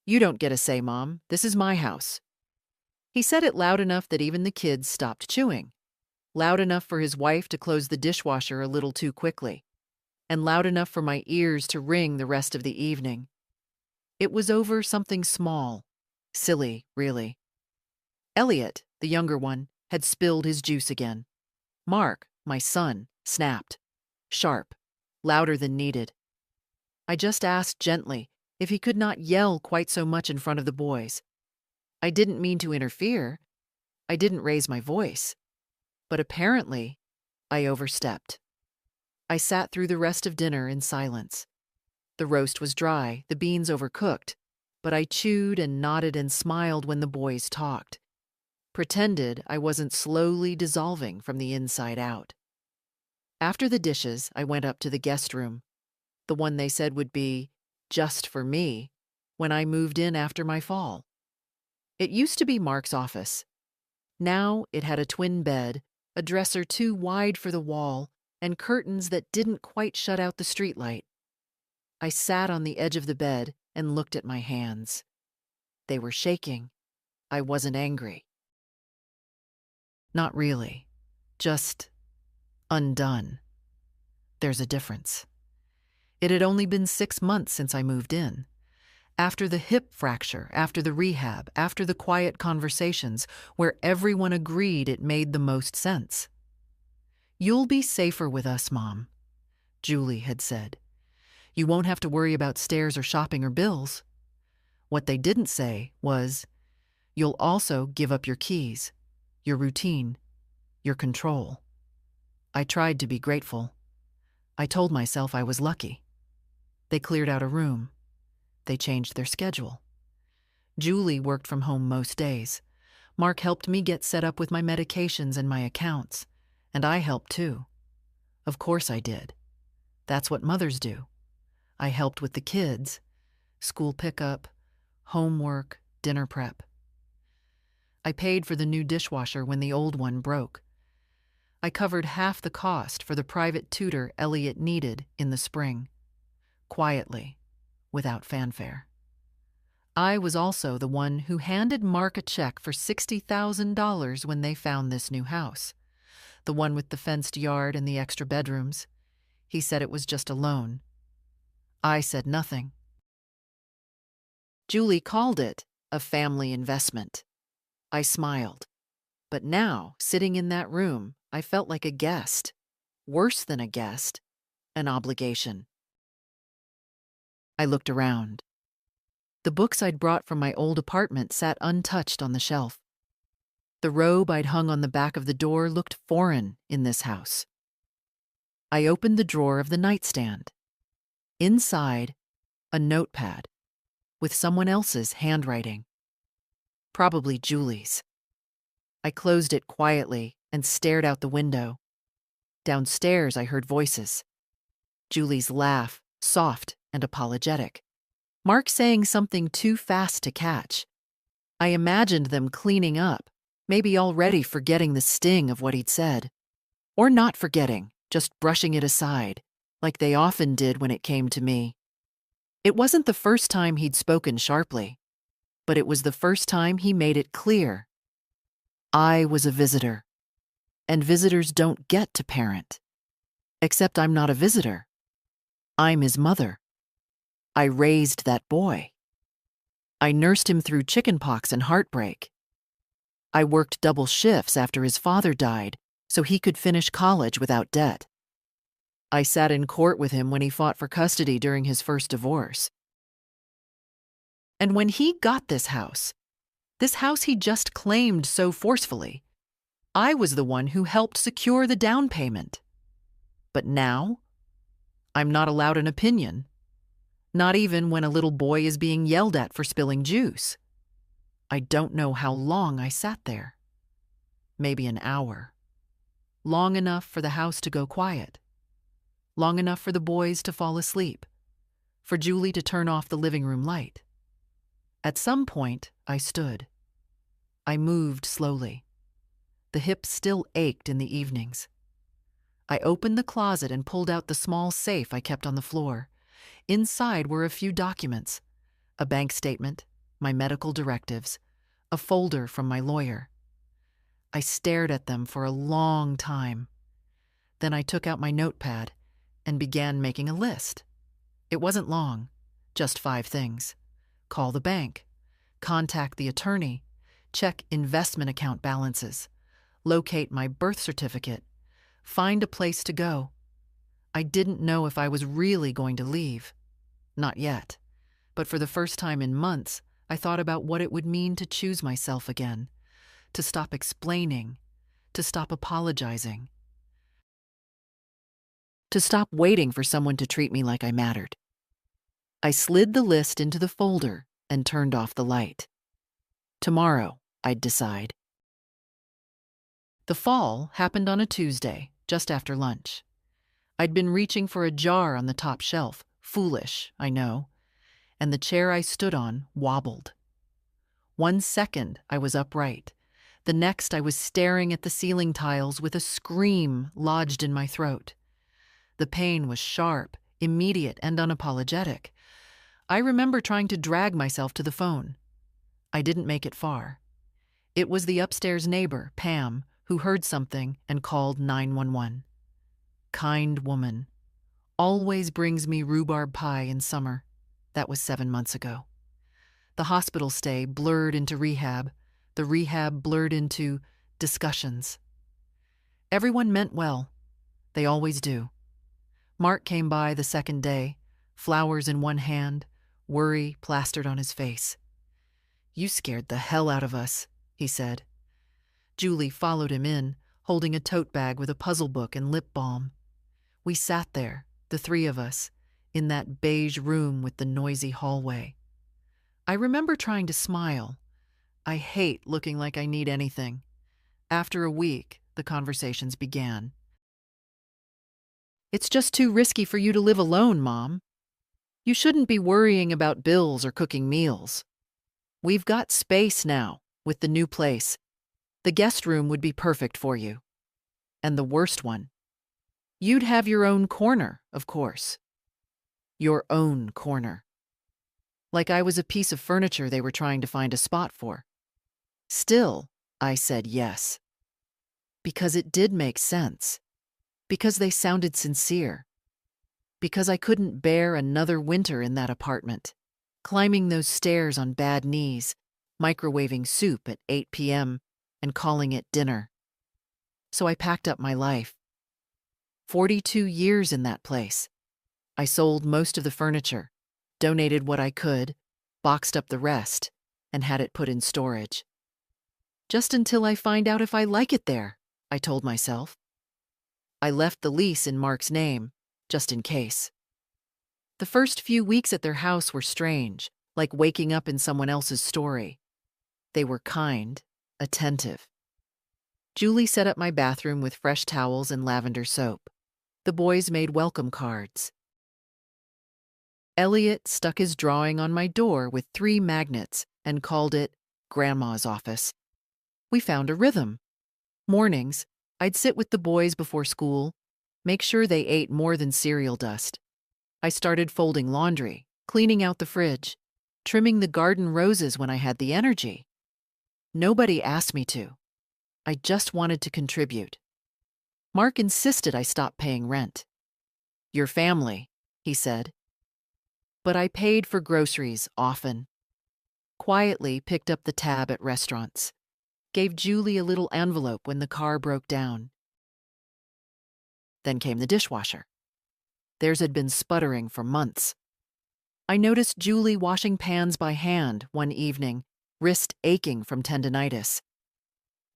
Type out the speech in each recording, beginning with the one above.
"You don't get a say, Mom. This is my house." He said it loud enough that even the kids stopped chewing, loud enough for his wife to close the dishwasher a little too quickly, and loud enough for my ears to ring the rest of the evening. It was over something small, silly, really. Elliot, the younger one, had spilled his juice again. Mark, my son, snapped. Sharp, louder than needed. I just asked gently if he could not yell quite so much in front of the boys. I didn't mean to interfere. I didn't raise my voice. But apparently, I overstepped. I sat through the rest of dinner in silence. The roast was dry, the beans overcooked, but I chewed and nodded and smiled when the boys talked. Pretended I wasn't slowly dissolving from the inside out. After the dishes, I went up to the guest room, the one they said would be just for me when I moved in after my fall. It used to be Mark's office. Now it had a twin bed, a dresser too wide for the wall, and curtains that didn't quite shut out the streetlight. I sat on the edge of the bed and looked at my hands. They were shaking. I wasn't angry. Not really. Just undone. There's a difference. It had only been 6 months since I moved in. After the hip fracture, after the rehab, after the quiet conversations where everyone agreed it made the most sense. "You'll be safer with us, Mom," Julie had said. "You won't have to worry about stairs or shopping or bills." What they didn't say was, "You'll also give up your keys, your routine, your control." I tried to be grateful. I told myself I was lucky. They cleared out a room. They changed their schedule. Julie worked from home most days. Mark helped me get set up with my medications and my accounts. And I helped too. Of course I did. That's what mothers do. I helped with the kids, school pickup, homework, dinner prep. I paid for the new dishwasher when the old one broke. I covered half the cost for the private tutor Elliot needed in the spring. Quietly, without fanfare. I was also the one who handed Mark a check for $60,000 when they found this new house. The one with the fenced yard and the extra bedrooms. He said it was just a loan. I said nothing. Julie called it a family investment. I smiled. But now, sitting in that room, I felt like a guest. Worse than a guest, an obligation. I looked around. The books I'd brought from my old apartment sat untouched on the shelf. The robe I'd hung on the back of the door looked foreign in this house. I opened the drawer of the nightstand. Inside, a notepad with someone else's handwriting. Probably Julie's. I closed it quietly and stared out the window. Downstairs, I heard voices. Julie's laugh, soft and apologetic. Mark saying something too fast to catch. I imagined them cleaning up, maybe already forgetting the sting of what he'd said. Or not forgetting, just brushing it aside, like they often did when it came to me. It wasn't the first time he'd spoken sharply, but it was the first time he made it clear. I was a visitor, and visitors don't get to parent. Except I'm not a visitor. I'm his mother. I raised that boy. I nursed him through chickenpox and heartbreak. I worked double shifts after his father died so he could finish college without debt. I sat in court with him when he fought for custody during his first divorce. And when he got this house he just claimed so forcefully, I was the one who helped secure the down payment. But now, I'm not allowed an opinion. Not even when a little boy is being yelled at for spilling juice. I don't know how long I sat there. Maybe an hour. Long enough for the house to go quiet. Long enough for the boys to fall asleep. For Julie to turn off the living room light. At some point, I stood. I moved slowly. The hip still ached in the evenings. I opened the closet and pulled out the small safe I kept on the floor. Inside were a few documents, a bank statement, my medical directives, a folder from my lawyer. I stared at them for a long time. Then I took out my notepad and began making a list. It wasn't long, just 5 things. Call the bank, contact the attorney, check investment account balances, locate my birth certificate, find a place to go. I didn't know if I was really going to leave. Not yet. But for the first time in months, I thought about what it would mean to choose myself again, to stop explaining, to stop apologizing, to stop waiting for someone to treat me like I mattered. I slid the list into the folder and turned off the light. Tomorrow, I'd decide. The fall happened on a Tuesday, just after lunch. I'd been reaching for a jar on the top shelf, foolish, I know, and the chair I stood on wobbled. 1 second, I was upright. The next, I was staring at the ceiling tiles with a scream lodged in my throat. The pain was sharp, immediate, and unapologetic. I remember trying to drag myself to the phone. I didn't make it far. It was the upstairs neighbor, Pam, who heard something and called 911. Kind woman. Always brings me rhubarb pie in summer. That was 7 months ago. The hospital stay blurred into rehab. The rehab blurred into discussions. Everyone meant well. They always do. Mark came by the second day, flowers in one hand, worry plastered on his face. "You scared the hell out of us," he said. Julie followed him in, holding a tote bag with a puzzle book and lip balm. We sat there, the 3 of us, in that beige room with the noisy hallway. I remember trying to smile. I hate looking like I need anything. After a week, the conversations began. "It's just too risky for you to live alone, Mom. You shouldn't be worrying about bills or cooking meals. We've got space now, with the new place. The guest room would be perfect for you. And the worst one. You'd have your own corner, of course. Your own corner." Like I was a piece of furniture they were trying to find a spot for. Still, I said yes. Because it did make sense. Because they sounded sincere. Because I couldn't bear another winter in that apartment, climbing those stairs on bad knees, microwaving soup at 8 p.m. and calling it dinner. So I packed up my life. 42 years in that place. I sold most of the furniture, donated what I could, boxed up the rest, and had it put in storage. Just until I find out if I like it there, I told myself. I left the lease in Mark's name, just in case. The first few weeks at their house were strange, like waking up in someone else's story. They were kind, attentive. Julie set up my bathroom with fresh towels and lavender soap. The boys made welcome cards. Elliot stuck his drawing on my door with 3 magnets and called it Grandma's office. We found a rhythm. Mornings, I'd sit with the boys before school, make sure they ate more than cereal dust. I started folding laundry, cleaning out the fridge, trimming the garden roses when I had the energy. Nobody asked me to. I just wanted to contribute. Mark insisted I stop paying rent. "Your family," he said. But I paid for groceries often. Quietly picked up the tab at restaurants. Gave Julie a little envelope when the car broke down. Then came the dishwasher. Theirs had been sputtering for months. I noticed Julie washing pans by hand one evening, wrist aching from tendinitis.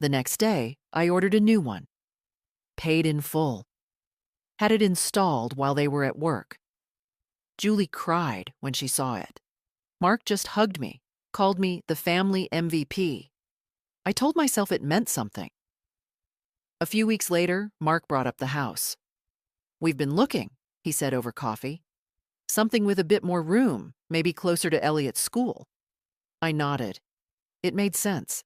The next day, I ordered a new one. Paid in full. Had it installed while they were at work. Julie cried when she saw it. Mark just hugged me, called me the family MVP. I told myself it meant something. A few weeks later, Mark brought up the house. "We've been looking," he said over coffee. "Something with a bit more room, maybe closer to Elliot's school." I nodded. It made sense.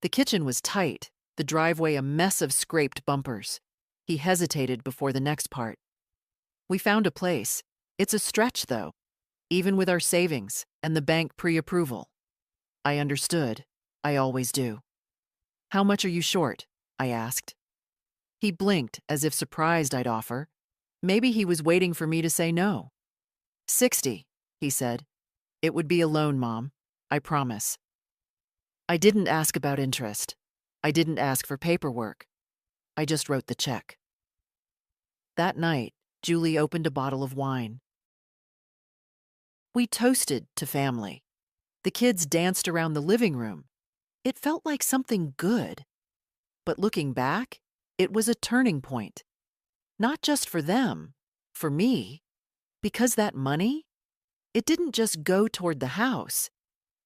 The kitchen was tight, the driveway a mess of scraped bumpers. He hesitated before the next part. "We found a place. It's a stretch, though, even with our savings and the bank pre-approval." I understood. I always do. How much are you short? I asked. He blinked as if surprised I'd offer. Maybe he was waiting for me to say no. 60, he said. It would be a loan, Mom. I promise. I didn't ask about interest. I didn't ask for paperwork. I just wrote the check. That night, Julie opened a bottle of wine. We toasted to family. The kids danced around the living room. It felt like something good. But looking back, it was a turning point. Not just for them, for me. Because that money, it didn't just go toward the house.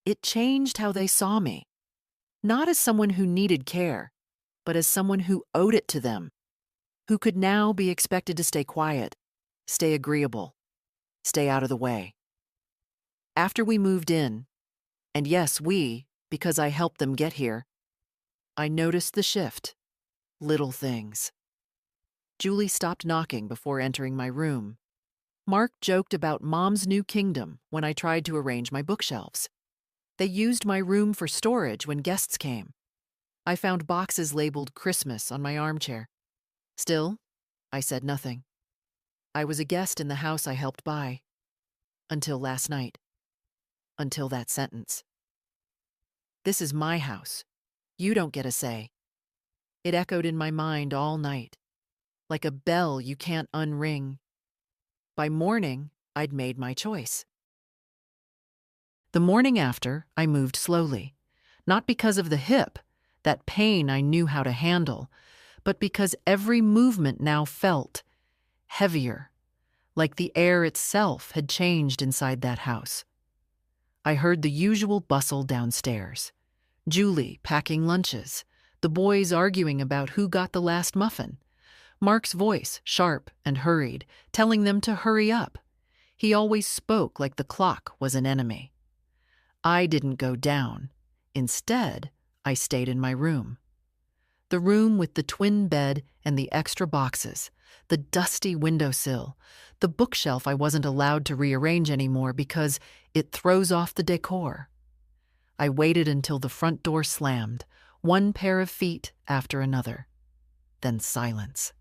It changed how they saw me. Not as someone who needed care, but as someone who owed it to them, who could now be expected to stay quiet, stay agreeable, stay out of the way. After we moved in, and yes, because I helped them get here, I noticed the shift. Little things. Julie stopped knocking before entering my room. Mark joked about Mom's new kingdom when I tried to arrange my bookshelves. They used my room for storage when guests came. I found boxes labeled Christmas on my armchair. Still, I said nothing. I was a guest in the house I helped buy. Until last night. Until that sentence. This is my house. You don't get a say. It echoed in my mind all night, like a bell you can't unring. By morning, I'd made my choice. The morning after, I moved slowly, not because of the hip, that pain I knew how to handle, but because every movement now felt heavier, like the air itself had changed inside that house. I heard the usual bustle downstairs. Julie packing lunches, the boys arguing about who got the last muffin, Mark's voice, sharp and hurried, telling them to hurry up. He always spoke like the clock was an enemy. I didn't go down. Instead, I stayed in my room. The room with the twin bed and the extra boxes, the dusty windowsill, the bookshelf I wasn't allowed to rearrange anymore because it throws off the decor. I waited until the front door slammed, one pair of feet after another. Then silence.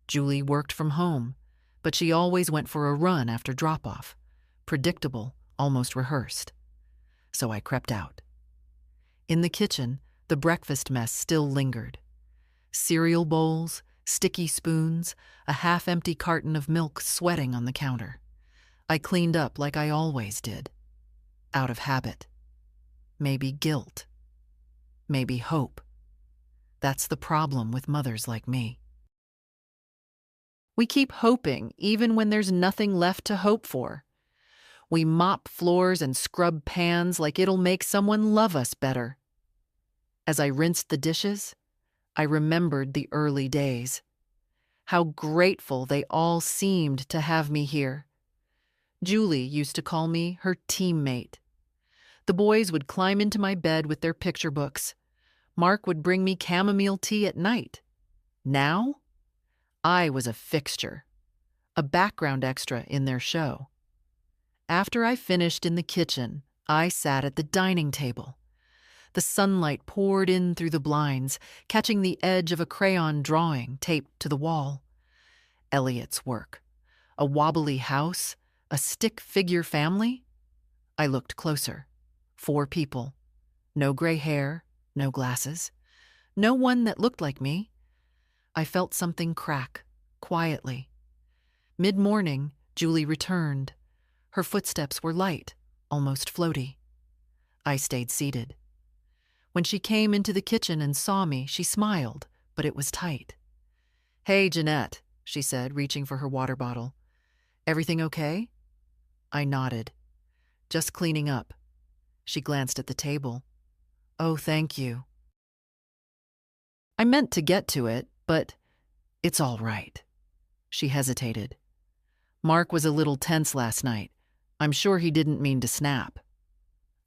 Julie worked from home, but she always went for a run after drop-off. Predictable, almost rehearsed. So I crept out. In the kitchen, the breakfast mess still lingered. Cereal bowls, sticky spoons, a half-empty carton of milk sweating on the counter. I cleaned up like I always did. Out of habit. Maybe guilt. Maybe hope. That's the problem with mothers like me. We keep hoping even when there's nothing left to hope for. We mop floors and scrub pans like it'll make someone love us better. As I rinsed the dishes, I remembered the early days. How grateful they all seemed to have me here. Julie used to call me her teammate. The boys would climb into my bed with their picture books. Mark would bring me chamomile tea at night. Now, I was a fixture, a background extra in their show. After I finished in the kitchen, I sat at the dining table. The sunlight poured in through the blinds, catching the edge of a crayon drawing taped to the wall. Elliot's work. A wobbly house, a stick figure family. I looked closer. 4 people. No gray hair, no glasses. No one that looked like me. I felt something crack, quietly. Mid-morning, Julie returned. Her footsteps were light, almost floaty. I stayed seated. When she came into the kitchen and saw me, she smiled, but it was tight. "Hey, Jeanette," she said, reaching for her water bottle. "Everything okay?" I nodded. "Just cleaning up." She glanced at the table. "Oh, thank you." I meant to get to it, but it's all right. She hesitated. Mark was a little tense last night. I'm sure he didn't mean to snap.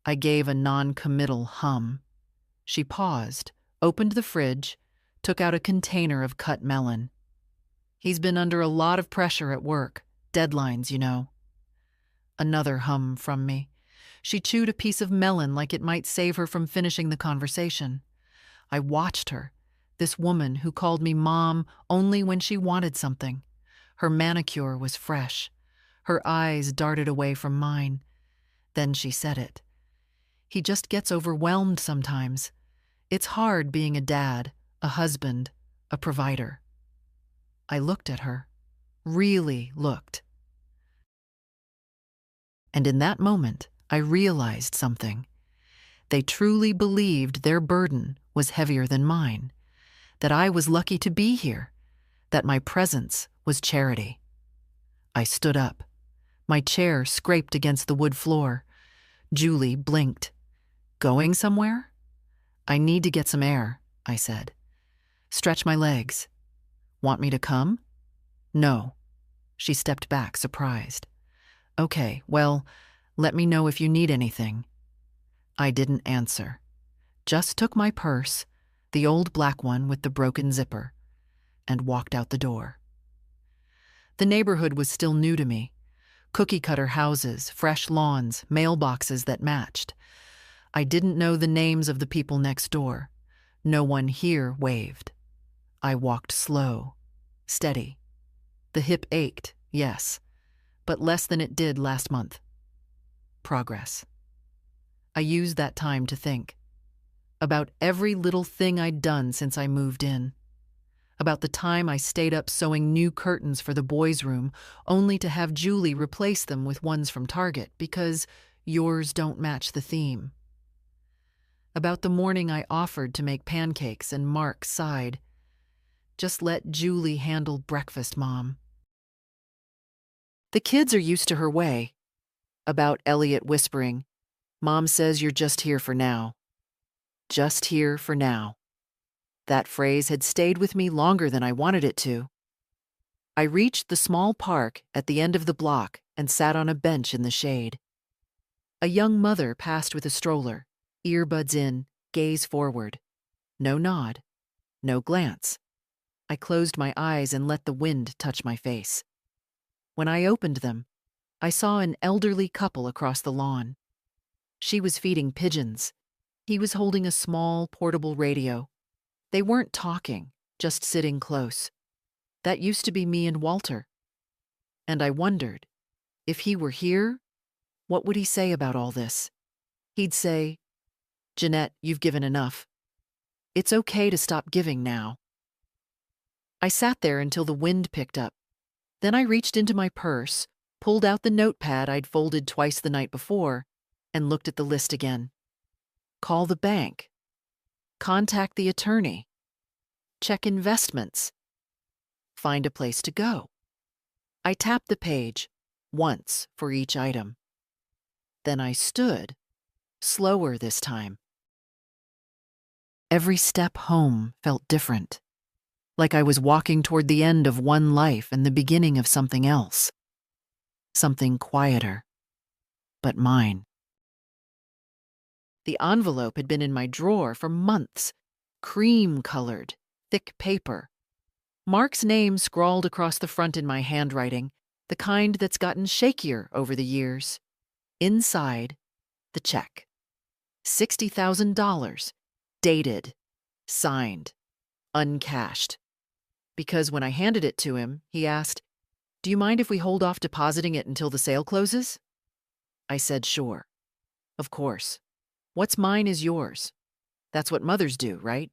I gave a non-committal hum. She paused, opened the fridge, took out a container of cut melon. "He's been under a lot of pressure at work. Deadlines, you know." Another hum from me. She chewed a piece of melon like it might save her from finishing the conversation. I watched her, this woman who called me Mom only when she wanted something. Her manicure was fresh. Her eyes darted away from mine. Then she said it. He just gets overwhelmed sometimes. It's hard being a dad, a husband, a provider. I looked at her, really looked. And in that moment, I realized something. They truly believed their burden was heavier than mine, that I was lucky to be here, that my presence was charity. I stood up. My chair scraped against the wood floor. Julie blinked. Going somewhere? I need to get some air, I said. Stretch my legs. Want me to come? No. She stepped back, surprised. Okay, well, let me know if you need anything. I didn't answer. Just took my purse, the old black one with the broken zipper, and walked out the door. The neighborhood was still new to me. Cookie-cutter houses, fresh lawns, mailboxes that matched. I didn't know the names of the people next door. No one here waved. I walked slow, steady. The hip ached, yes, but less than it did last month. Progress. I used that time to think about every little thing I'd done since I moved in, about the time I stayed up sewing new curtains for the boys' room only to have Julie replace them with ones from Target because yours don't match the theme, about the morning I offered to make pancakes and Mark sighed. Just let Julie handle breakfast, Mom. The kids are used to her way. About Elliot whispering, Mom says you're just here for now. Just here for now. That phrase had stayed with me longer than I wanted it to. I reached the small park at the end of the block and sat on a bench in the shade. A young mother passed with a stroller, earbuds in, gaze forward. No nod, no glance. I closed my eyes and let the wind touch my face. When I opened them, I saw an elderly couple across the lawn. She was feeding pigeons. He was holding a small, portable radio. They weren't talking, just sitting close. That used to be me and Walter. And I wondered, if he were here, what would he say about all this? He'd say, Jeanette, you've given enough. It's okay to stop giving now. I sat there until the wind picked up. Then I reached into my purse, pulled out the notepad I'd folded twice the night before, and looked at the list again. Call the bank. Contact the attorney. Check investments. Find a place to go. I tapped the page, once for each item. Then I stood, slower this time. Every step home felt different, like I was walking toward the end of one life and the beginning of something else. Something quieter, but mine. The envelope had been in my drawer for months, cream-colored, thick paper. Mark's name scrawled across the front in my handwriting, the kind that's gotten shakier over the years. Inside, the check. $60,000, dated, signed, uncashed. Because when I handed it to him, he asked, Do you mind if we hold off depositing it until the sale closes? I said sure. Of course. What's mine is yours. That's what mothers do, right?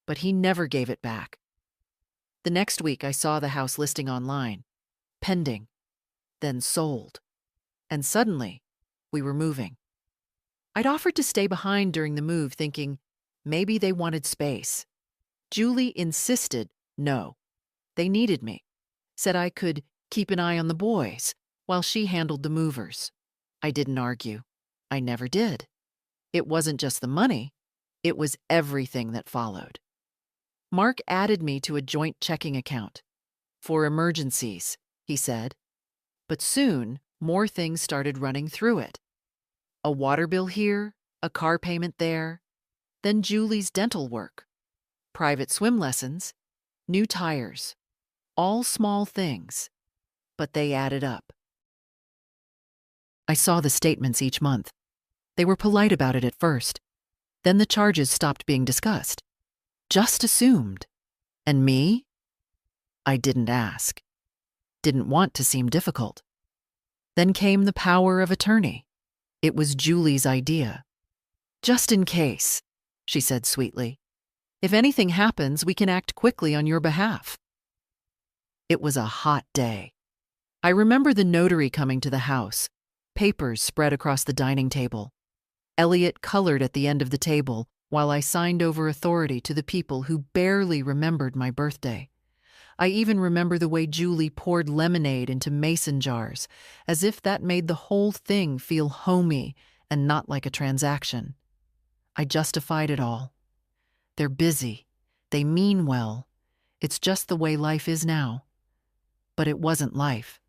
But he never gave it back. The next week I saw the house listing online, pending, then sold. And suddenly, we were moving. I'd offered to stay behind during the move, thinking maybe they wanted space. Julie insisted no. They needed me, said I could keep an eye on the boys while she handled the movers. I didn't argue. I never did. It wasn't just the money, it was everything that followed. Mark added me to a joint checking account. For emergencies, he said. But soon, more things started running through it. A water bill here, a car payment there, then Julie's dental work, private swim lessons, new tires, all small things, but they added up. I saw the statements each month. They were polite about it at first. Then the charges stopped being discussed. Just assumed. And me? I didn't ask. Didn't want to seem difficult. Then came the power of attorney. It was Julie's idea. Just in case, she said sweetly. If anything happens, we can act quickly on your behalf. It was a hot day. I remember the notary coming to the house, papers spread across the dining table. Elliot colored at the end of the table while I signed over authority to the people who barely remembered my birthday. I even remember the way Julie poured lemonade into mason jars, as if that made the whole thing feel homey and not like a transaction. I justified it all. They're busy. They mean well. It's just the way life is now. But it wasn't life.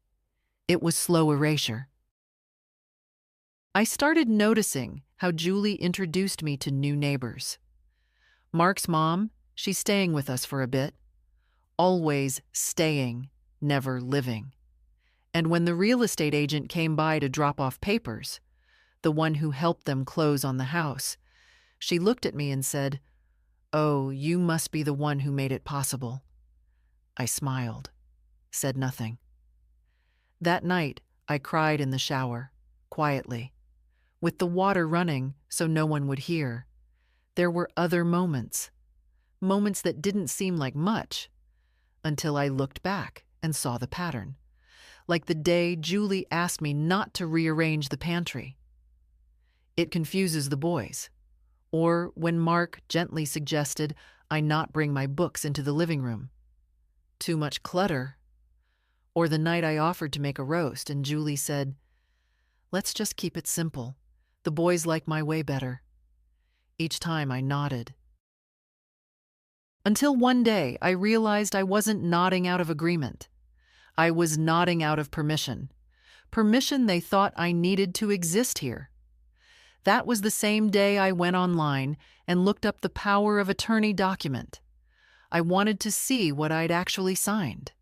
It was slow erasure. I started noticing how Julie introduced me to new neighbors. Mark's mom, she's staying with us for a bit. Always staying, never living. And when the real estate agent came by to drop off papers, the one who helped them close on the house, she looked at me and said, "Oh, you must be the one who made it possible." I smiled, said nothing. That night, I cried in the shower, quietly, with the water running so no one would hear. There were other moments that didn't seem like much, until I looked back and saw the pattern, like the day Julie asked me not to rearrange the pantry. It confuses the boys. Or when Mark gently suggested I not bring my books into the living room. Too much clutter. Or the night I offered to make a roast and Julie said, "Let's just keep it simple. The boys like my way better." Each time I nodded. Until one day I realized I wasn't nodding out of agreement. I was nodding out of permission. Permission they thought I needed to exist here. That was the same day I went online and looked up the power of attorney document. I wanted to see what I'd actually signed.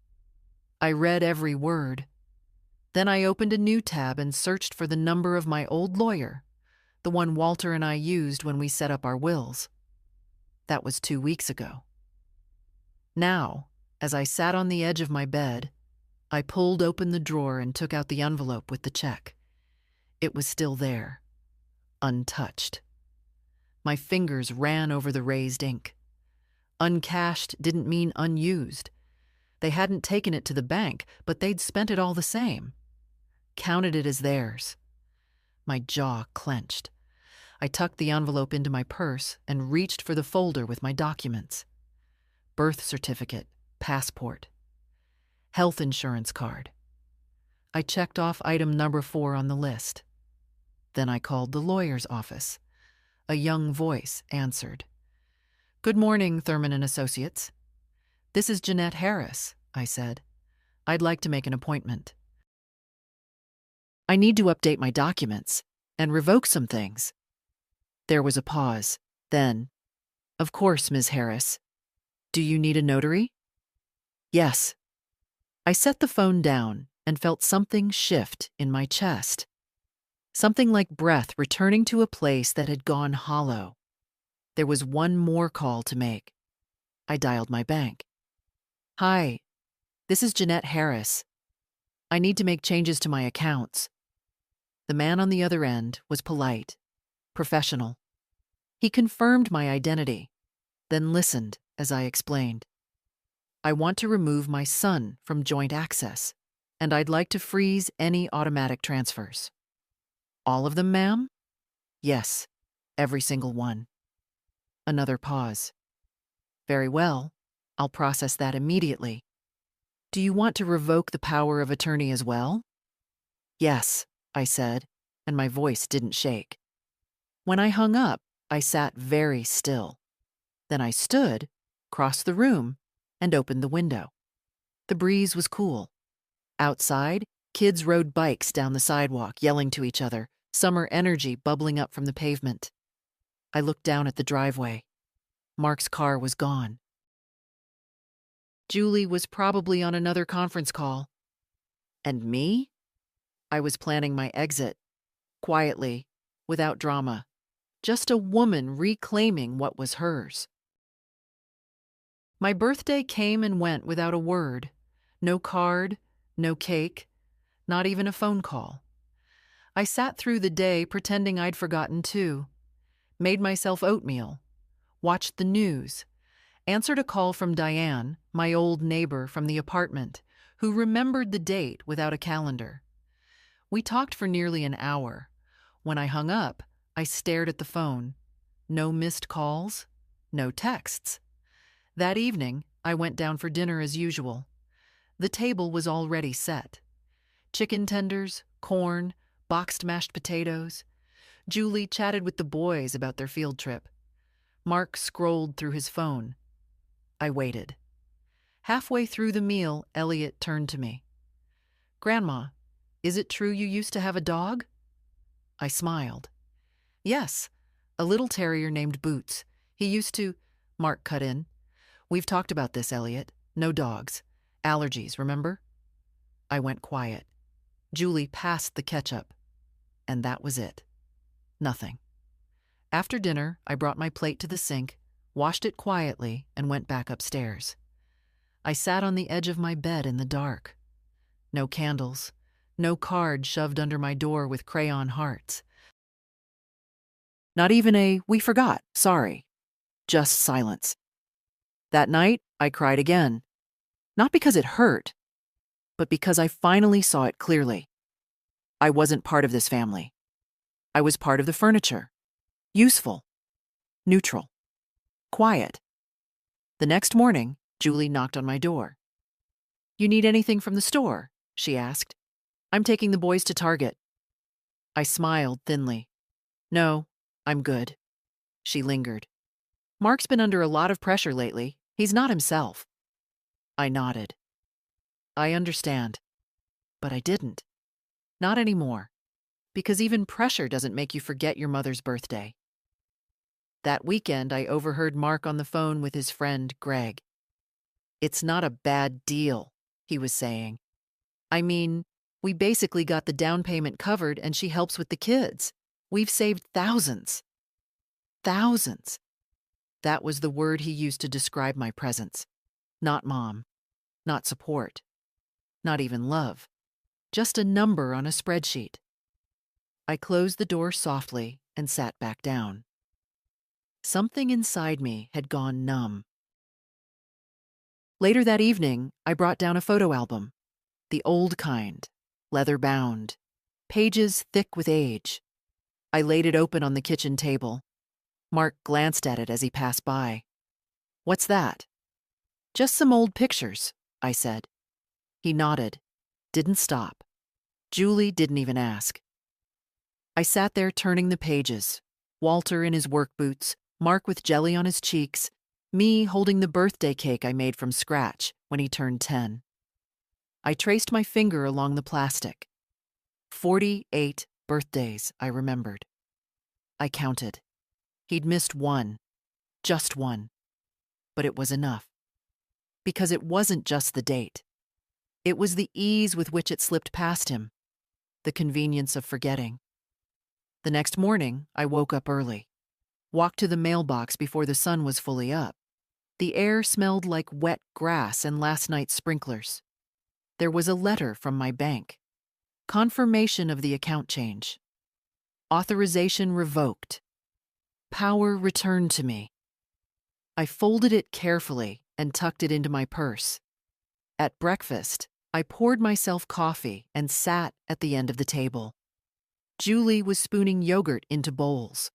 I read every word. Then I opened a new tab and searched for the number of my old lawyer, the one Walter and I used when we set up our wills. That was 2 weeks ago. Now, as I sat on the edge of my bed, I pulled open the drawer and took out the envelope with the check. It was still there. Untouched. My fingers ran over the raised ink. Uncashed didn't mean unused. They hadn't taken it to the bank, but they'd spent it all the same. Counted it as theirs. My jaw clenched. I tucked the envelope into my purse and reached for the folder with my documents. Birth certificate, passport, health insurance card. I checked off item number 4 on the list. Then I called the lawyer's office. A young voice answered. "Good morning, Thurman and Associates. This is Jeanette Harris," I said. "I'd like to make an appointment. I need to update my documents and revoke some things." There was a pause. Then, "Of course, Ms. Harris. Do you need a notary?" "Yes." I set the phone down and felt something shift in my chest. Something like breath returning to a place that had gone hollow. There was one more call to make. I dialed my bank. "Hi, this is Jeanette Harris. I need to make changes to my accounts." The man on the other end was polite, professional. He confirmed my identity, then listened as I explained. "I want to remove my son from joint access, and I'd like to freeze any automatic transfers." "All of them, ma'am?" "Yes, every single one." Another pause. "Very well, I'll process that immediately. Do you want to revoke the power of attorney as well?" "Yes," I said, and my voice didn't shake. When I hung up, I sat very still. Then I stood, crossed the room, and opened the window. The breeze was cool. Outside, kids rode bikes down the sidewalk, yelling to each other, summer energy bubbling up from the pavement. I looked down at the driveway. Mark's car was gone. Julie was probably on another conference call. And me? I was planning my exit, quietly, without drama. Just a woman reclaiming what was hers. My birthday came and went without a word. No card, no cake, not even a phone call. I sat through the day pretending I'd forgotten too. Made myself oatmeal. Watched the news. Answered a call from Diane, my old neighbor from the apartment, who remembered the date without a calendar. We talked for nearly an hour. When I hung up, I stared at the phone. No missed calls, no texts. That evening, I went down for dinner as usual. The table was already set. Chicken tenders, corn, boxed mashed potatoes. Julie chatted with the boys about their field trip. Mark scrolled through his phone. I waited. Halfway through the meal, Elliot turned to me. "Grandma, is it true you used to have a dog?" I smiled. "Yes, a little terrier named Boots. He used to—" Mark cut in. "We've talked about this, Elliot. No dogs. Allergies, remember?" I went quiet. Julie passed the ketchup. And that was it. Nothing. After dinner, I brought my plate to the sink, washed it quietly, and went back upstairs. I sat on the edge of my bed in the dark. No candles, no card shoved under my door with crayon hearts. Not even a "we forgot, sorry." Just silence. That night, I cried again. Not because it hurt, but because I finally saw it clearly. I wasn't part of this family. I was part of the furniture. Useful. Neutral. Quiet. The next morning, Julie knocked on my door. "You need anything from the store?" she asked. "I'm taking the boys to Target." I smiled thinly. "No, I'm good." She lingered. "Mark's been under a lot of pressure lately. He's not himself." I nodded. I understand. But I didn't. Not anymore. Because even pressure doesn't make you forget your mother's birthday. That weekend, I overheard Mark on the phone with his friend, Greg. "It's not a bad deal," he was saying. "I mean, we basically got the down payment covered and she helps with the kids. We've saved thousands." Thousands. That was the word he used to describe my presence. Not mom. Not support. Not even love. Just a number on a spreadsheet. I closed the door softly and sat back down. Something inside me had gone numb. Later that evening, I brought down a photo album. The old kind, leather-bound, pages thick with age. I laid it open on the kitchen table. Mark glanced at it as he passed by. "What's that?" "Just some old pictures," I said. He nodded, didn't stop. Julie didn't even ask. I sat there turning the pages, Walter in his work boots, Mark with jelly on his cheeks, me holding the birthday cake I made from scratch when he turned 10. I traced my finger along the plastic. 48 birthdays, I remembered. I counted. He'd missed one, just one. But it was enough. Because it wasn't just the date. It was the ease with which it slipped past him, the convenience of forgetting. The next morning, I woke up early, walked to the mailbox before the sun was fully up. The air smelled like wet grass and last night's sprinklers. There was a letter from my bank. Confirmation of the account change. Authorization revoked. Power returned to me. I folded it carefully and tucked it into my purse. At breakfast, I poured myself coffee and sat at the end of the table. Julie was spooning yogurt into bowls.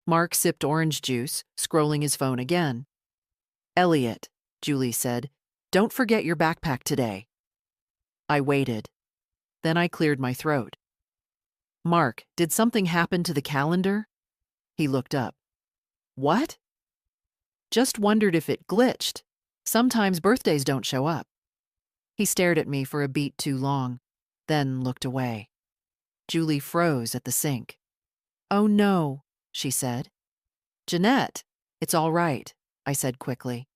Mark sipped orange juice, scrolling his phone again. "Elliot," Julie said, "don't forget your backpack today." I waited. Then I cleared my throat. "Mark, did something happen to the calendar?" He looked up. "What?" "Just wondered if it glitched. Sometimes birthdays don't show up." He stared at me for a beat too long, then looked away. Julie froze at the sink. "Oh no," she said. "Jeanette, it's all right," I said quickly.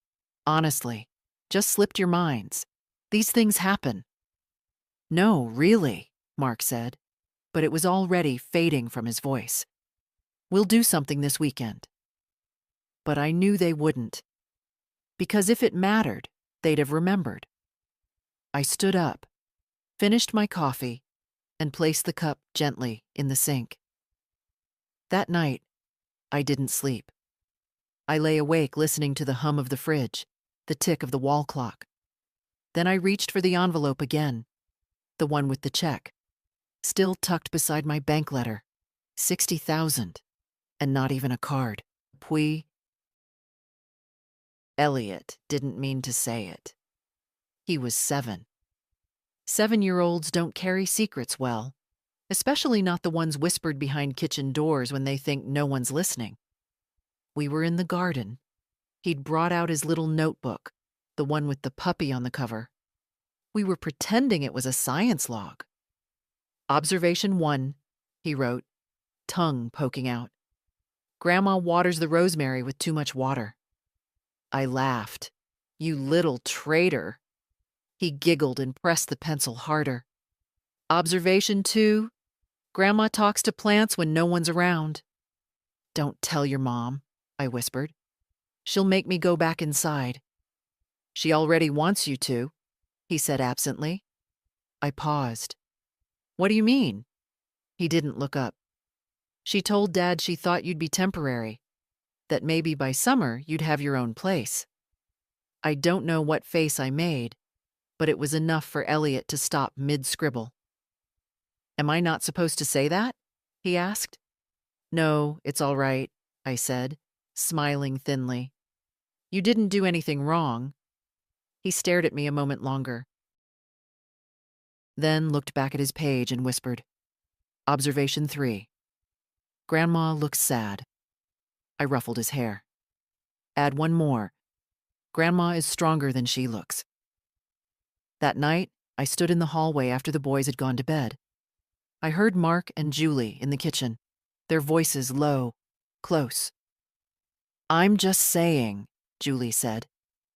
"Honestly, just slipped your minds. These things happen." "No, really," Mark said. but it was already fading from his voice. "We'll do something this weekend." But I knew they wouldn't, because if it mattered, they'd have remembered. I stood up, finished my coffee, and placed the cup gently in the sink. That night, I didn't sleep. I lay awake listening to the hum of the fridge, the tick of the wall clock. Then I reached for the envelope again, the one with the check, still tucked beside my bank letter. 60,000, and not even a card. Elliot didn't mean to say it. He was 7. 7-year-olds don't carry secrets well, especially not the ones whispered behind kitchen doors when they think no one's listening. We were in the garden. He'd brought out his little notebook, the one with the puppy on the cover. We were pretending it was a science log. "Observation 1, he wrote, tongue poking out. "Grandma waters the rosemary with too much water." I laughed. "You little traitor." He giggled and pressed the pencil harder. "Observation 2, Grandma talks to plants when no one's around." "Don't tell your mom," I whispered. "She'll make me go back inside." "She already wants you to," he said absently. I paused. "What do you mean?" He didn't look up. "She told Dad she thought you'd be temporary, that maybe by summer you'd have your own place." I don't know what face I made, but it was enough for Elliot to stop mid-scribble. "Am I not supposed to say that?" he asked. "No, it's all right," I said, smiling thinly. "You didn't do anything wrong." He stared at me a moment longer, then looked back at his page and whispered, "Observation 3. Grandma looks sad." I ruffled his hair. "Add one more. Grandma is stronger than she looks." That night, I stood in the hallway after the boys had gone to bed. I heard Mark and Julie in the kitchen, their voices low, close. "I'm just saying," Julie said.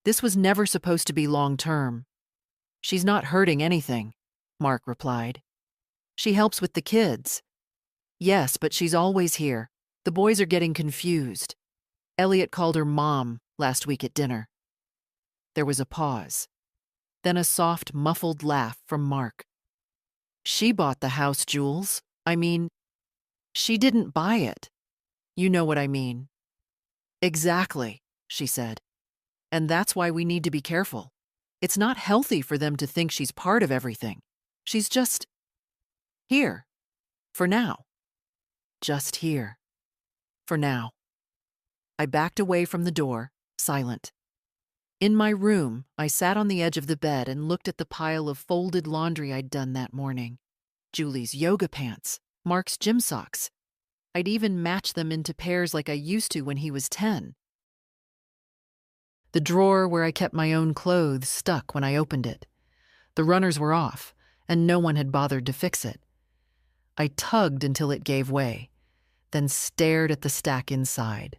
"This was never supposed to be long-term." "She's not hurting anything," Mark replied. "She helps with the kids." "Yes, but she's always here. The boys are getting confused. Elliot called her Mom last week at dinner." There was a pause, then a soft, muffled laugh from Mark. "She bought the house, Jules. I mean, she didn't buy it. You know what I mean." "Exactly," she said. "And that's why we need to be careful. It's not healthy for them to think she's part of everything. She's just here. For now. Just here. For now." I backed away from the door, silent. In my room, I sat on the edge of the bed and looked at the pile of folded laundry I'd done that morning. Julie's yoga pants, Mark's gym socks. I'd even matched them into pairs like I used to when he was 10. The drawer where I kept my own clothes stuck when I opened it. The runners were off, and no one had bothered to fix it. I tugged until it gave way, then stared at the stack inside.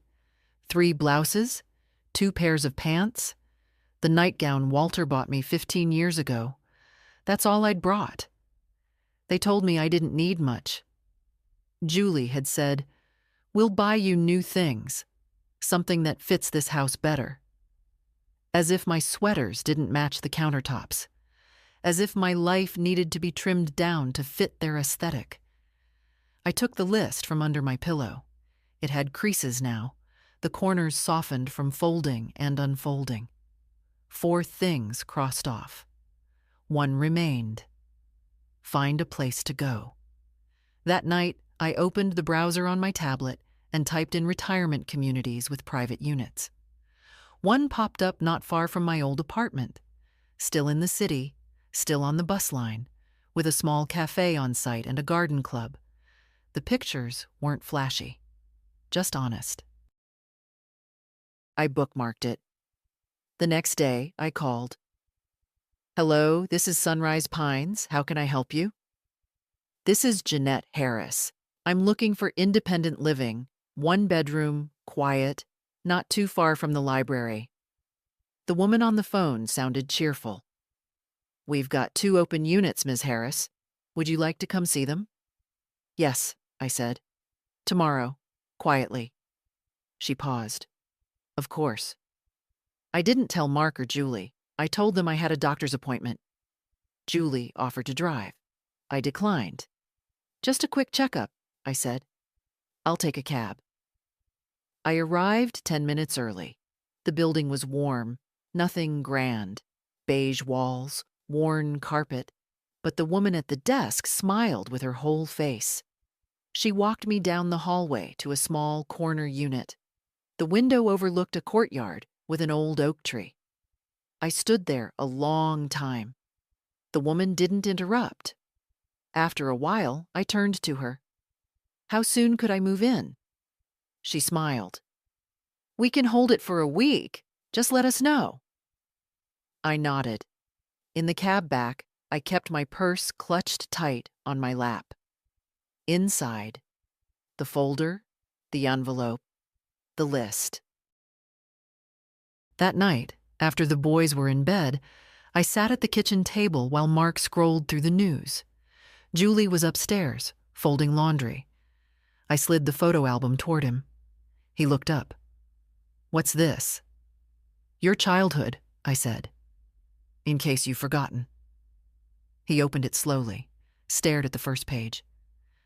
3 blouses, 2 pairs of pants, the nightgown Walter bought me 15 years ago. That's all I'd brought. They told me I didn't need much. Julie had said, "We'll buy you new things, something that fits this house better." As if my sweaters didn't match the countertops. As if my life needed to be trimmed down to fit their aesthetic. I took the list from under my pillow. It had creases now, the corners softened from folding and unfolding. 4 things crossed off. 1 remained. Find a place to go. That night, I opened the browser on my tablet and typed in retirement communities with private units. One popped up not far from my old apartment. Still in the city, still on the bus line, with a small cafe on site and a garden club. The pictures weren't flashy, just honest. I bookmarked it. The next day, I called. "Hello, this is Sunrise Pines. How can I help you?" "This is Jeanette Harris. I'm looking for independent living, 1 bedroom, quiet, not too far from the library." The woman on the phone sounded cheerful. "We've got 2 open units, Ms. Harris. Would you like to come see them?" Yes, I said. Tomorrow. Quietly. She paused. Of course. I didn't tell Mark or Julie. I told them I had a doctor's appointment. Julie offered to drive. I declined. Just a quick checkup, I said. I'll take a cab. I arrived 10 minutes early. The building was warm, nothing grand. Beige walls, worn carpet. But the woman at the desk smiled with her whole face. She walked me down the hallway to a small corner unit. The window overlooked a courtyard with an old oak tree. I stood there a long time. The woman didn't interrupt. After a while, I turned to her. How soon could I move in? She smiled. We can hold it for a week. Just let us know. I nodded. In the cab back, I kept my purse clutched tight on my lap. Inside, the folder, the envelope, the list. That night, after the boys were in bed, I sat at the kitchen table while Mark scrolled through the news. Julie was upstairs, folding laundry. I slid the photo album toward him. He looked up. What's this? Your childhood, I said. In case you've forgotten. He opened it slowly, stared at the first page,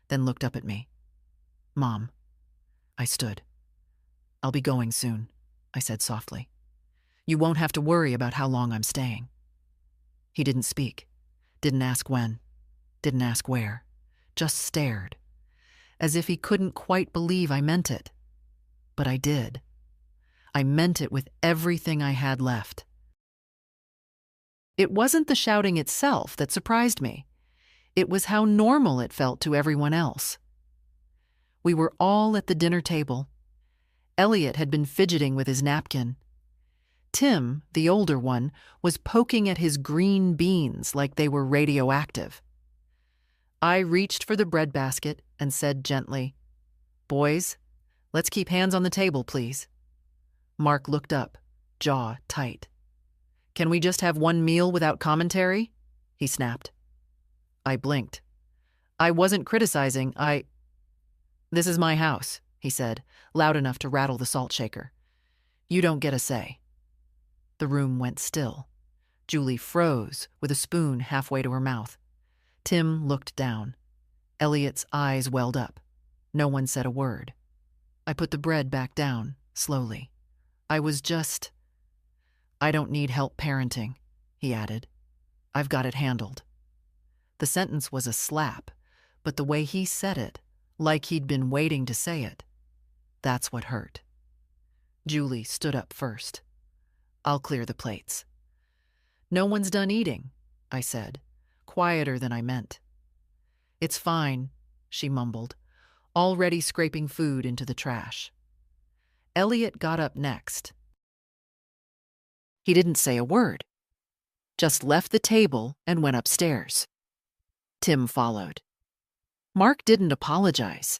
then looked up at me. Mom. I stood. I'll be going soon, I said softly. You won't have to worry about how long I'm staying. He didn't speak, didn't ask when, didn't ask where, just stared, as if he couldn't quite believe I meant it. But I did. I meant it with everything I had left. It wasn't the shouting itself that surprised me. It was how normal it felt to everyone else. We were all at the dinner table. Elliot had been fidgeting with his napkin. Tim, the older one, was poking at his green beans like they were radioactive. I reached for the breadbasket and said gently, Boys, let's keep hands on the table, please. Mark looked up, jaw tight. Can we just have one meal without commentary? He snapped. I blinked. I wasn't criticizing, This is my house, he said, loud enough to rattle the salt shaker. You don't get a say. The room went still. Julie froze with a spoon halfway to her mouth. Tim looked down. Elliot's eyes welled up. No one said a word. I put the bread back down, slowly. I don't need help parenting, he added. I've got it handled. The sentence was a slap, but the way he said it, like he'd been waiting to say it, that's what hurt. Julie stood up first. I'll clear the plates. No one's done eating, I said, quieter than I meant. It's fine, she mumbled, already scraping food into the trash. Elliot got up next. He didn't say a word, just left the table and went upstairs. Tim followed. Mark didn't apologize.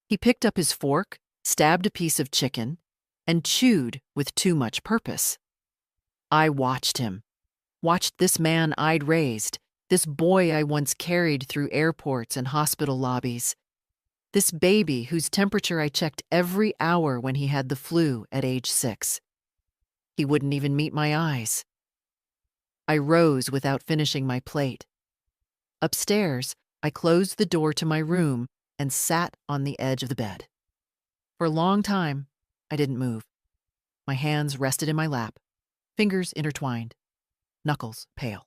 He picked up his fork, stabbed a piece of chicken, and chewed with too much purpose. I watched him, watched this man I'd raised, this boy I once carried through airports and hospital lobbies, this baby whose temperature I checked every hour when he had the flu at age 6. He wouldn't even meet my eyes. I rose without finishing my plate. Upstairs, I closed the door to my room and sat on the edge of the bed. For a long time, I didn't move. My hands rested in my lap, fingers intertwined, knuckles pale.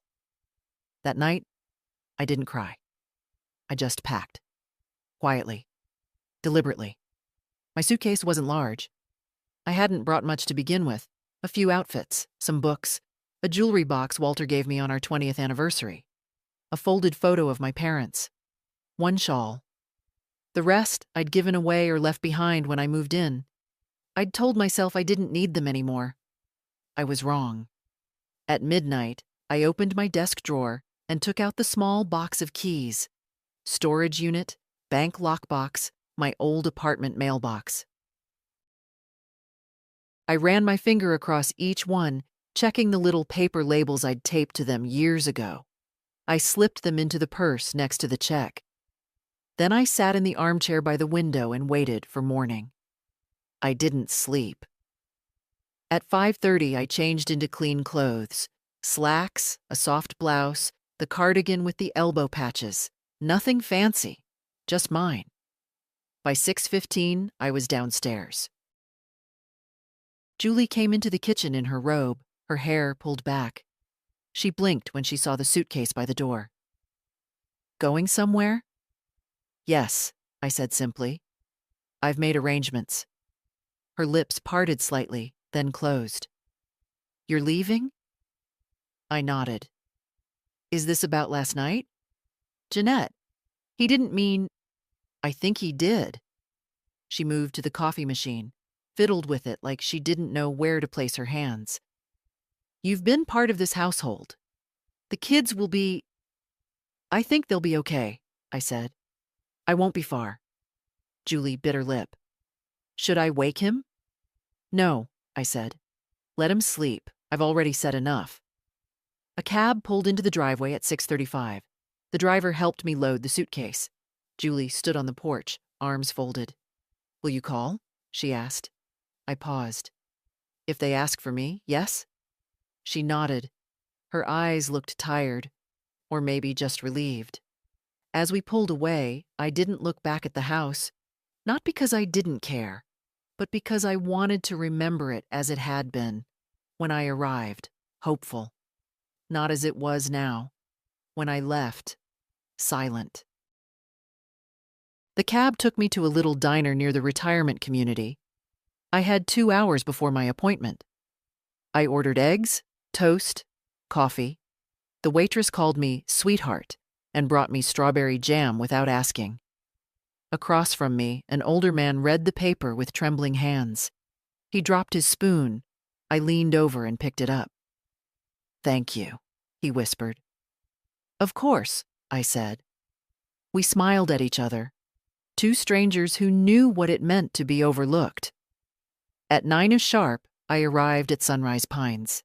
That night, I didn't cry. I just packed. Quietly. Deliberately. My suitcase wasn't large. I hadn't brought much to begin with. A few outfits, some books, a jewelry box Walter gave me on our 20th anniversary, a folded photo of my parents, one shawl. The rest I'd given away or left behind when I moved in. I'd told myself I didn't need them anymore. I was wrong. At midnight, I opened my desk drawer and took out the small box of keys. Storage unit, bank lockbox, my old apartment mailbox. I ran my finger across each one, checking the little paper labels I'd taped to them years ago. I slipped them into the purse next to the check. Then I sat in the armchair by the window and waited for morning. I didn't sleep. At 5:30, I changed into clean clothes. Slacks, a soft blouse, the cardigan with the elbow patches. Nothing fancy, just mine. By 6:15, I was downstairs. Julie came into the kitchen in her robe, her hair pulled back. She blinked when she saw the suitcase by the door. Going somewhere? Yes, I said simply. I've made arrangements. Her lips parted slightly, then closed. You're leaving? I nodded. Is this about last night? Jeanette, he didn't mean. I think he did. She moved to the coffee machine, fiddled with it like she didn't know where to place her hands. You've been part of this household. The kids will be. I think they'll be okay, I said. I won't be far. Julie bit her lip. Should I wake him? No, I said. Let him sleep. I've already said enough. A cab pulled into the driveway at 6:35. The driver helped me load the suitcase. Julie stood on the porch, arms folded. Will you call? She asked. I paused. If they ask for me, yes? She nodded. Her eyes looked tired, or maybe just relieved. As we pulled away, I didn't look back at the house, not because I didn't care, but because I wanted to remember it as it had been, when I arrived, hopeful, not as it was now, when I left, silent. The cab took me to a little diner near the retirement community. I had 2 hours before my appointment. I ordered eggs, toast, coffee. The waitress called me sweetheart and brought me strawberry jam without asking. Across from me, an older man read the paper with trembling hands. He dropped his spoon. I leaned over and picked it up. Thank you, he whispered. Of course, I said. We smiled at each other, two strangers who knew what it meant to be overlooked. At 9 sharp, I arrived at Sunrise Pines.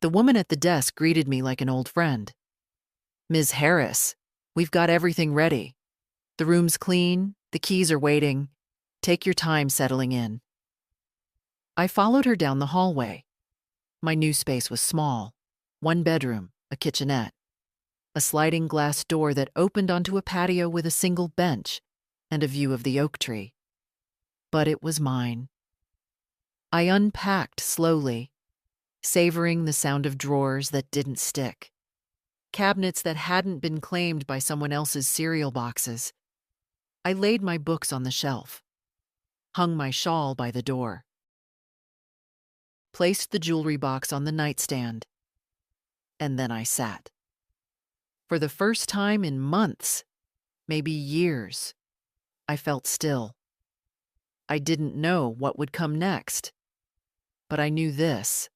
The woman at the desk greeted me like an old friend. Ms. Harris, we've got everything ready. The room's clean, the keys are waiting. Take your time settling in. I followed her down the hallway. My new space was small. 1 bedroom, a kitchenette. A sliding glass door that opened onto a patio with a single bench and a view of the oak tree. But it was mine. I unpacked slowly, savoring the sound of drawers that didn't stick, cabinets that hadn't been claimed by someone else's cereal boxes. I laid my books on the shelf, hung my shawl by the door, placed the jewelry box on the nightstand, and then I sat. For the first time in months, maybe years, I felt still. I didn't know what would come next, but I knew this.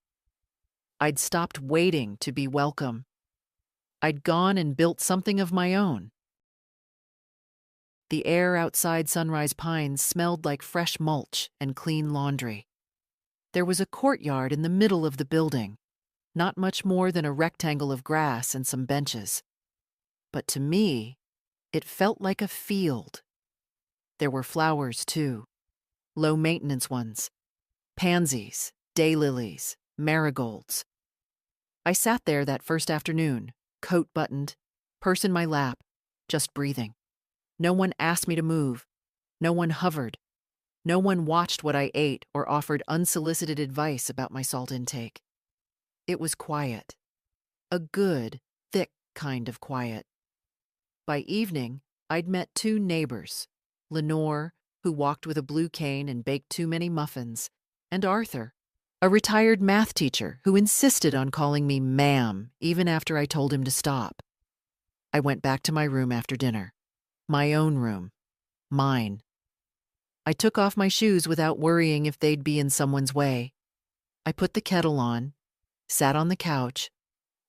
I'd stopped waiting to be welcome. I'd gone and built something of my own. The air outside Sunrise Pines smelled like fresh mulch and clean laundry. There was a courtyard in the middle of the building, not much more than a rectangle of grass and some benches. But to me, it felt like a field. There were flowers, too, low-maintenance ones, pansies, daylilies, marigolds. I sat there that first afternoon, coat buttoned, purse in my lap, just breathing. No one asked me to move. No one hovered. No one watched what I ate or offered unsolicited advice about my salt intake. It was quiet. A good, thick kind of quiet. By evening, I'd met 2 neighbors, Lenore, who walked with a blue cane and baked too many muffins, and Arthur, a retired math teacher who insisted on calling me ma'am even after I told him to stop. I went back to my room after dinner. My own room. Mine. I took off my shoes without worrying if they'd be in someone's way. I put the kettle on, sat on the couch,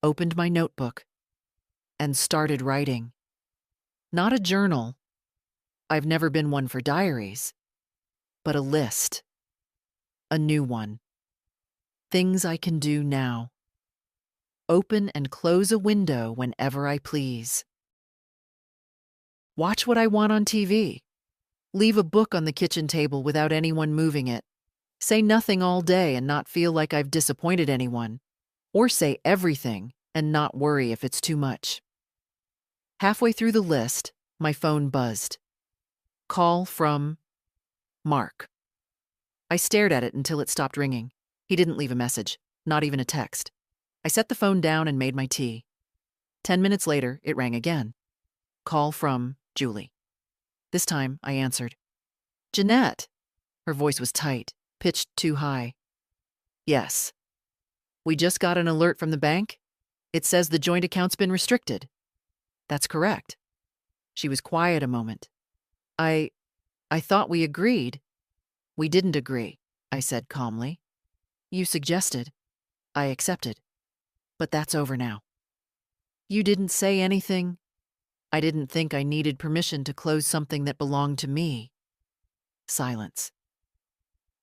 opened my notebook, and started writing. Not a journal. I've never been one for diaries. But a list. A new one. Things I can do now. Open and close a window whenever I please. Watch what I want on TV. Leave a book on the kitchen table without anyone moving it. Say nothing all day and not feel like I've disappointed anyone. Or say everything and not worry if it's too much. Halfway through the list, my phone buzzed. Call from Mark. I stared at it until it stopped ringing. He didn't leave a message, not even a text. I set the phone down and made my tea. 10 minutes later, it rang again. Call from Julie. This time, I answered. Jeanette. Her voice was tight, pitched too high. Yes. We just got an alert from the bank. It says the joint account's been restricted. That's correct. She was quiet a moment. I thought we agreed. We didn't agree, I said calmly. You suggested. I accepted. But that's over now. You didn't say anything. I didn't think I needed permission to close something that belonged to me. Silence.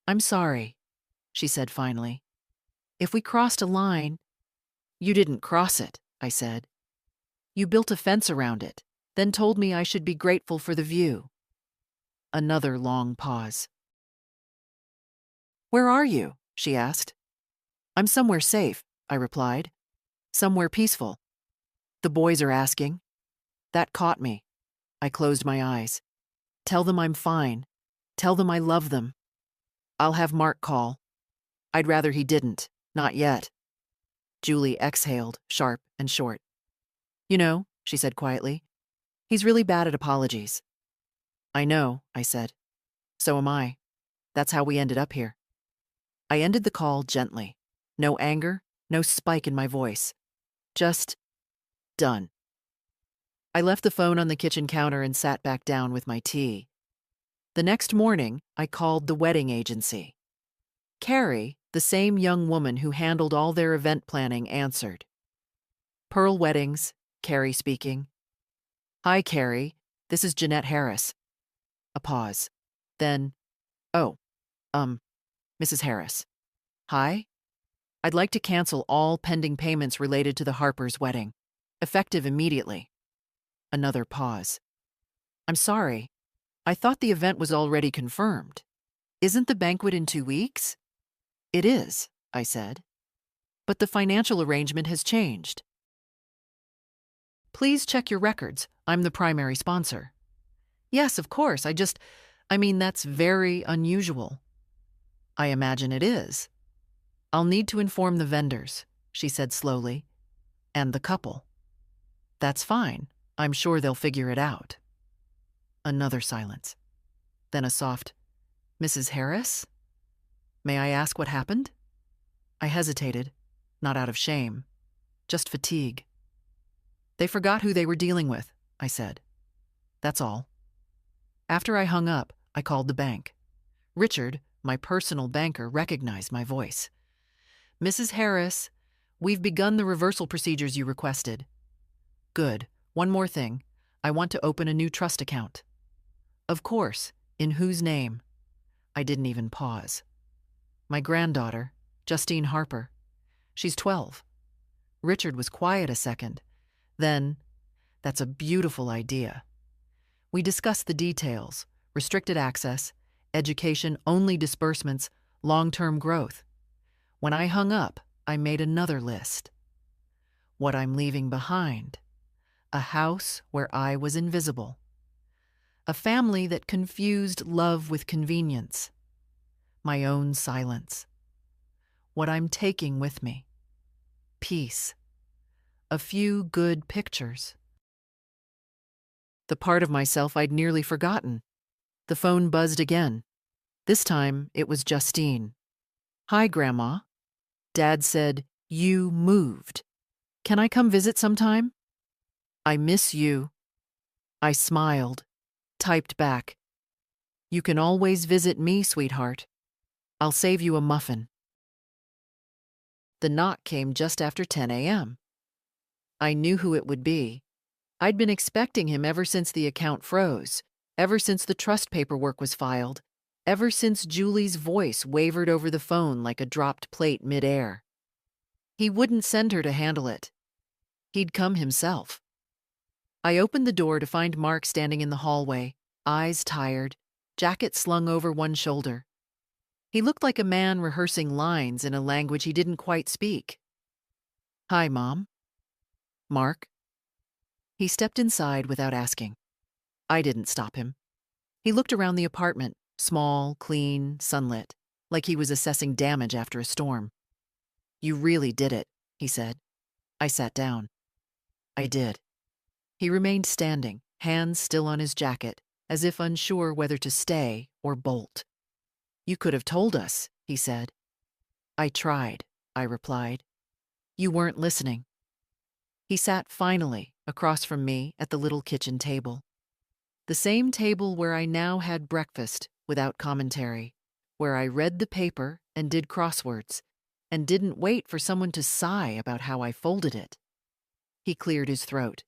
I'm sorry, she said finally. If we crossed a line. You didn't cross it, I said. You built a fence around it, then told me I should be grateful for the view. Another long pause. Where are you? She asked. I'm somewhere safe, I replied. Somewhere peaceful. The boys are asking. That caught me. I closed my eyes. Tell them I'm fine. Tell them I love them. I'll have Mark call. I'd rather he didn't. Not yet. Julie exhaled, sharp and short. You know, she said quietly, he's really bad at apologies. I know, I said. So am I. That's how we ended up here. I ended the call gently. No anger, no spike in my voice. Just done. I left the phone on the kitchen counter and sat back down with my tea. The next morning, I called the wedding agency. Carrie, the same young woman who handled all their event planning, answered. Pearl Weddings, Carrie speaking. Hi, Carrie. This is Jeanette Harris. A pause. Then, Mrs. Harris. Hi? I'd like to cancel all pending payments related to the Harper's wedding, effective immediately. Another pause. I'm sorry. I thought the event was already confirmed. Isn't the banquet in 2 weeks? It is, I said. But the financial arrangement has changed. Please check your records. I'm the primary sponsor. Yes, of course. That's very unusual. I imagine it is. I'll need to inform the vendors, she said slowly, and the couple. That's fine. I'm sure they'll figure it out. Another silence. Then a soft, Mrs. Harris? May I ask what happened? I hesitated, not out of shame, just fatigue. They forgot who they were dealing with, I said. That's all. After I hung up, I called the bank. Richard, my personal banker, recognized my voice. Mrs. Harris, we've begun the reversal procedures you requested. Good. One more thing. I want to open a new trust account. Of course. In whose name? I didn't even pause. My granddaughter, Justine Harper. She's 12. Richard was quiet a second. Then, that's a beautiful idea. We discussed the details, restricted access, education-only disbursements, long-term growth. When I hung up, I made another list. What I'm leaving behind. A house where I was invisible. A family that confused love with convenience. My own silence. What I'm taking with me. Peace. A few good pictures. The part of myself I'd nearly forgotten. The phone buzzed again. This time, it was Justine. Hi, Grandma. Dad said, you moved. Can I come visit sometime? I miss you. I smiled, typed back. You can always visit me, sweetheart. I'll save you a muffin. The knock came just after 10 a.m. I knew who it would be. I'd been expecting him ever since the account froze, ever since the trust paperwork was filed, ever since Julie's voice wavered over the phone like a dropped plate midair. He wouldn't send her to handle it. He'd come himself. I opened the door to find Mark standing in the hallway, eyes tired, jacket slung over one shoulder. He looked like a man rehearsing lines in a language he didn't quite speak. "Hi, Mom." "Mark?" He stepped inside without asking. I didn't stop him. He looked around the apartment, small, clean, sunlit, like he was assessing damage after a storm. "You really did it," he said. I sat down. "I did." He remained standing, hands still on his jacket, as if unsure whether to stay or bolt. "You could have told us," he said. "I tried," I replied. "You weren't listening." He sat finally across from me at the little kitchen table. The same table where I now had breakfast without commentary, where I read the paper and did crosswords, and didn't wait for someone to sigh about how I folded it. He cleared his throat.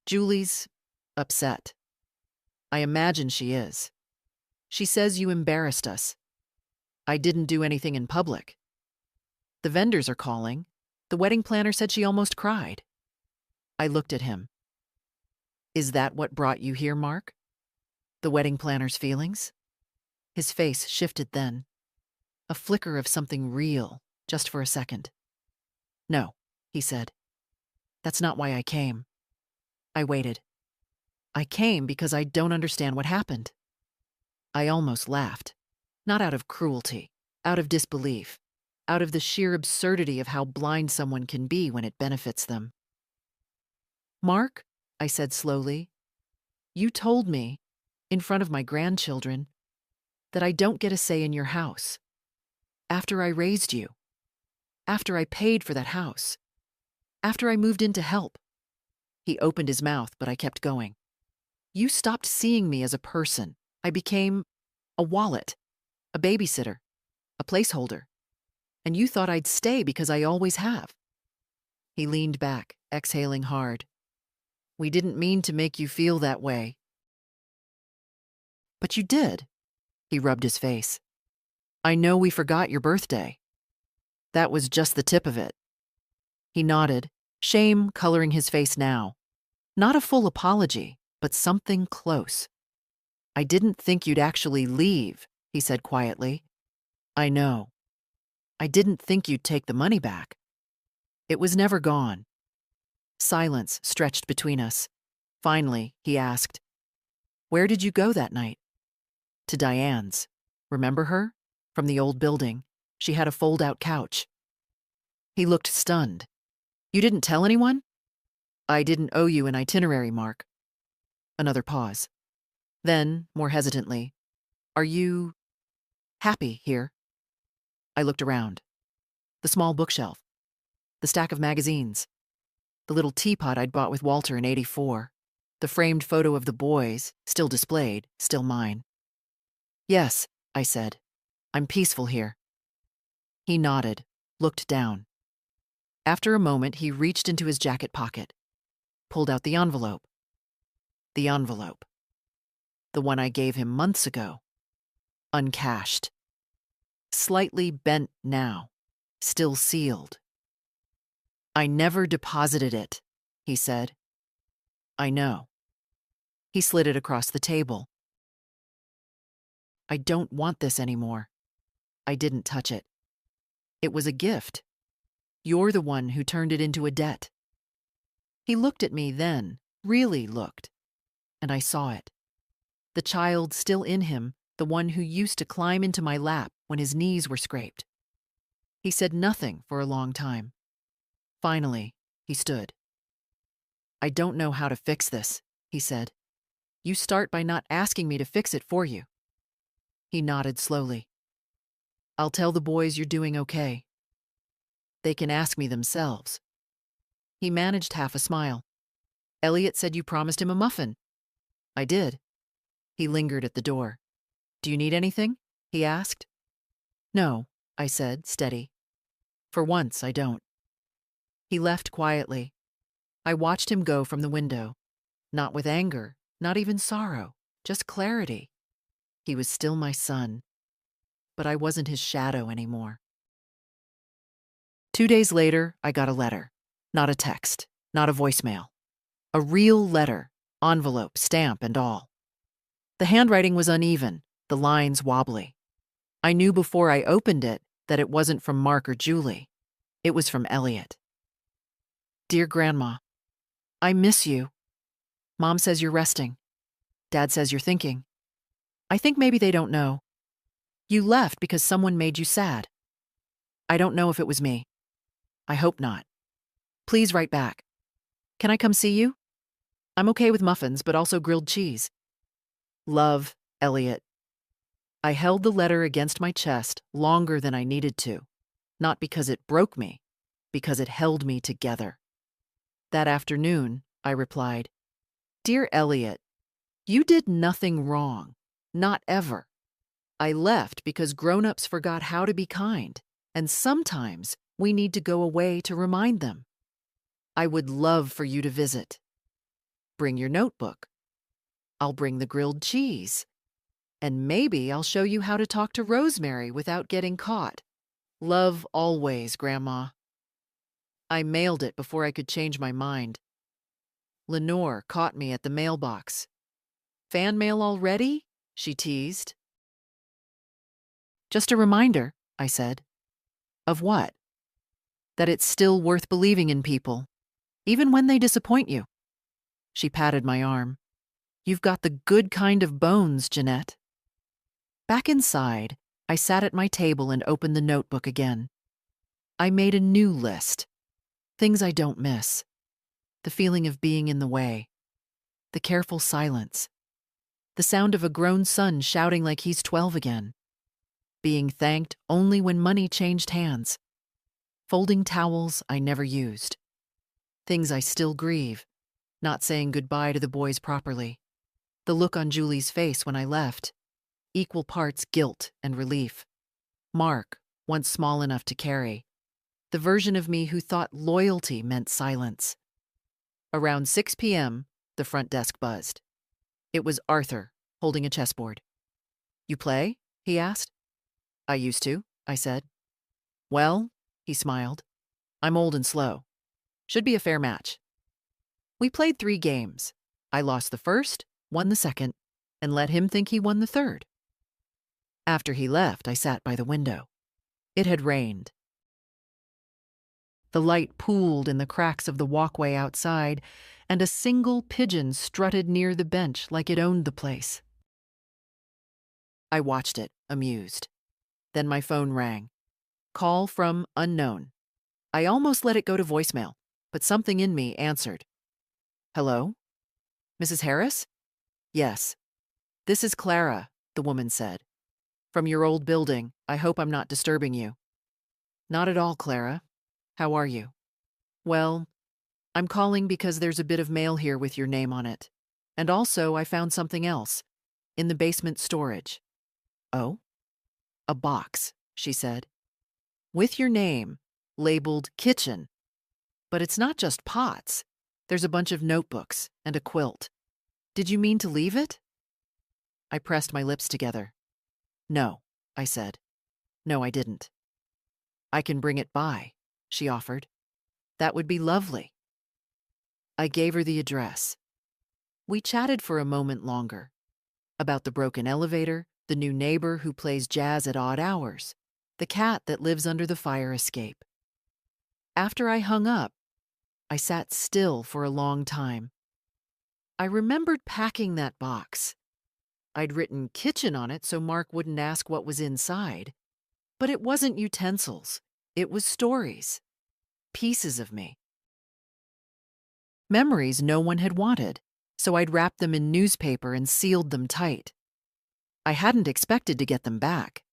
"Julie's upset. I imagine she is. She says you embarrassed us. I didn't do anything in public. The vendors are calling. The wedding planner said she almost cried." I looked at him. "Is that what brought you here, Mark? The wedding planner's feelings?" His face shifted then. A flicker of something real, just for a second. "No," he said. "That's not why I came." I waited. "I came because I don't understand what happened." I almost laughed. Not out of cruelty, out of disbelief, out of the sheer absurdity of how blind someone can be when it benefits them. "Mark," I said slowly, "you told me, in front of my grandchildren, that I don't get a say in your house. After I raised you. After I paid for that house. After I moved in to help." He opened his mouth, but I kept going. "You stopped seeing me as a person. I became a wallet, a babysitter, a placeholder. And you thought I'd stay because I always have." He leaned back, exhaling hard. "We didn't mean to make you feel that way." "But you did." He rubbed his face. "I know we forgot your birthday. That was just the tip of it." He nodded, shame coloring his face now. Not a full apology, but something close. "I didn't think you'd actually leave," he said quietly. "I know. I didn't think you'd take the money back. It was never gone." Silence stretched between us. Finally, he asked, "Where did you go that night?" "To Diane's. Remember her? From the old building. She had a fold-out couch." He looked stunned. "You didn't tell anyone?" "I didn't owe you an itinerary, Mark." Another pause. Then, more hesitantly, "Are you happy here?" I looked around. The small bookshelf. The stack of magazines. The little teapot I'd bought with Walter in '84. The framed photo of the boys, still displayed, still mine. "Yes," I said. "I'm peaceful here." He nodded, looked down. After a moment, he reached into his jacket pocket, pulled out the envelope. The envelope. The one I gave him months ago. Uncashed. Slightly bent now. Still sealed. "I never deposited it," he said. "I know." He slid it across the table. "I don't want this anymore." I didn't touch it. "It was a gift. You're the one who turned it into a debt." He looked at me then, really looked, and I saw it. The child still in him, the one who used to climb into my lap when his knees were scraped. He said nothing for a long time. Finally, he stood. "I don't know how to fix this," he said. "You start by not asking me to fix it for you." He nodded slowly. "I'll tell the boys you're doing okay. They can ask me themselves." He managed half a smile. "Elliot said you promised him a muffin." "I did." He lingered at the door. "Do you need anything?" he asked. "No," I said, steady. "For once, I don't." He left quietly. I watched him go from the window. Not with anger, not even sorrow, just clarity. He was still my son. But I wasn't his shadow anymore. 2 days later, I got a letter. Not a text, not a voicemail. A real letter, envelope, stamp, and all. The handwriting was uneven, the lines wobbly. I knew before I opened it that it wasn't from Mark or Julie. It was from Elliot. Dear Grandma, I miss you. Mom says you're resting. Dad says you're thinking. I think maybe they don't know. You left because someone made you sad. I don't know if it was me. I hope not. Please write back. Can I come see you? I'm okay with muffins, but also grilled cheese. Love, Elliot. I held the letter against my chest longer than I needed to, not because it broke me, because it held me together. That afternoon, I replied, Dear Elliot, you did nothing wrong, not ever. I left because grown-ups forgot how to be kind, and sometimes we need to go away to remind them. I would love for you to visit. Bring your notebook. I'll bring the grilled cheese. And maybe I'll show you how to talk to Rosemary without getting caught. Love always, Grandma. I mailed it before I could change my mind. Lenore caught me at the mailbox. Fan mail already? She teased. Just a reminder, I said. Of what? That it's still worth believing in people, even when they disappoint you. She patted my arm. You've got the good kind of bones, Jeanette. Back inside, I sat at my table and opened the notebook again. I made a new list. Things I don't miss. The feeling of being in the way. The careful silence. The sound of a grown son shouting like he's 12 again. Being thanked only when money changed hands. Folding towels I never used. Things I still grieve. Not saying goodbye to the boys properly. The look on Julie's face when I left. Equal parts guilt and relief. Mark, once small enough to carry. The version of me who thought loyalty meant silence. Around 6 p.m., the front desk buzzed. It was Arthur, holding a chessboard. You play? He asked. I used to, I said. Well, he smiled. I'm old and slow. Should be a fair match. We played 3 games. I lost the first, won the second, and let him think he won the third. After he left, I sat by the window. It had rained. The light pooled in the cracks of the walkway outside, and a single pigeon strutted near the bench like it owned the place. I watched it, amused. Then my phone rang. Call from unknown. I almost let it go to voicemail, but something in me answered. Hello? Mrs. Harris? Yes. This is Clara, the woman said. From your old building. I hope I'm not disturbing you. Not at all, Clara. How are you? Well, I'm calling because there's a bit of mail here with your name on it. And also I found something else. In the basement storage. Oh? A box, she said. With your name, labeled kitchen. But it's not just pots. There's a bunch of notebooks and a quilt. Did you mean to leave it? I pressed my lips together. No, I said. No, I didn't. I can bring it by, she offered. That would be lovely. I gave her the address. We chatted for a moment longer. About the broken elevator, the new neighbor who plays jazz at odd hours, the cat that lives under the fire escape. After I hung up, I sat still for a long time. I remembered packing that box. I'd written kitchen on it so Mark wouldn't ask what was inside. But it wasn't utensils. It was stories. Pieces of me. Memories no one had wanted, so I'd wrapped them in newspaper and sealed them tight. I hadn't expected to get them back.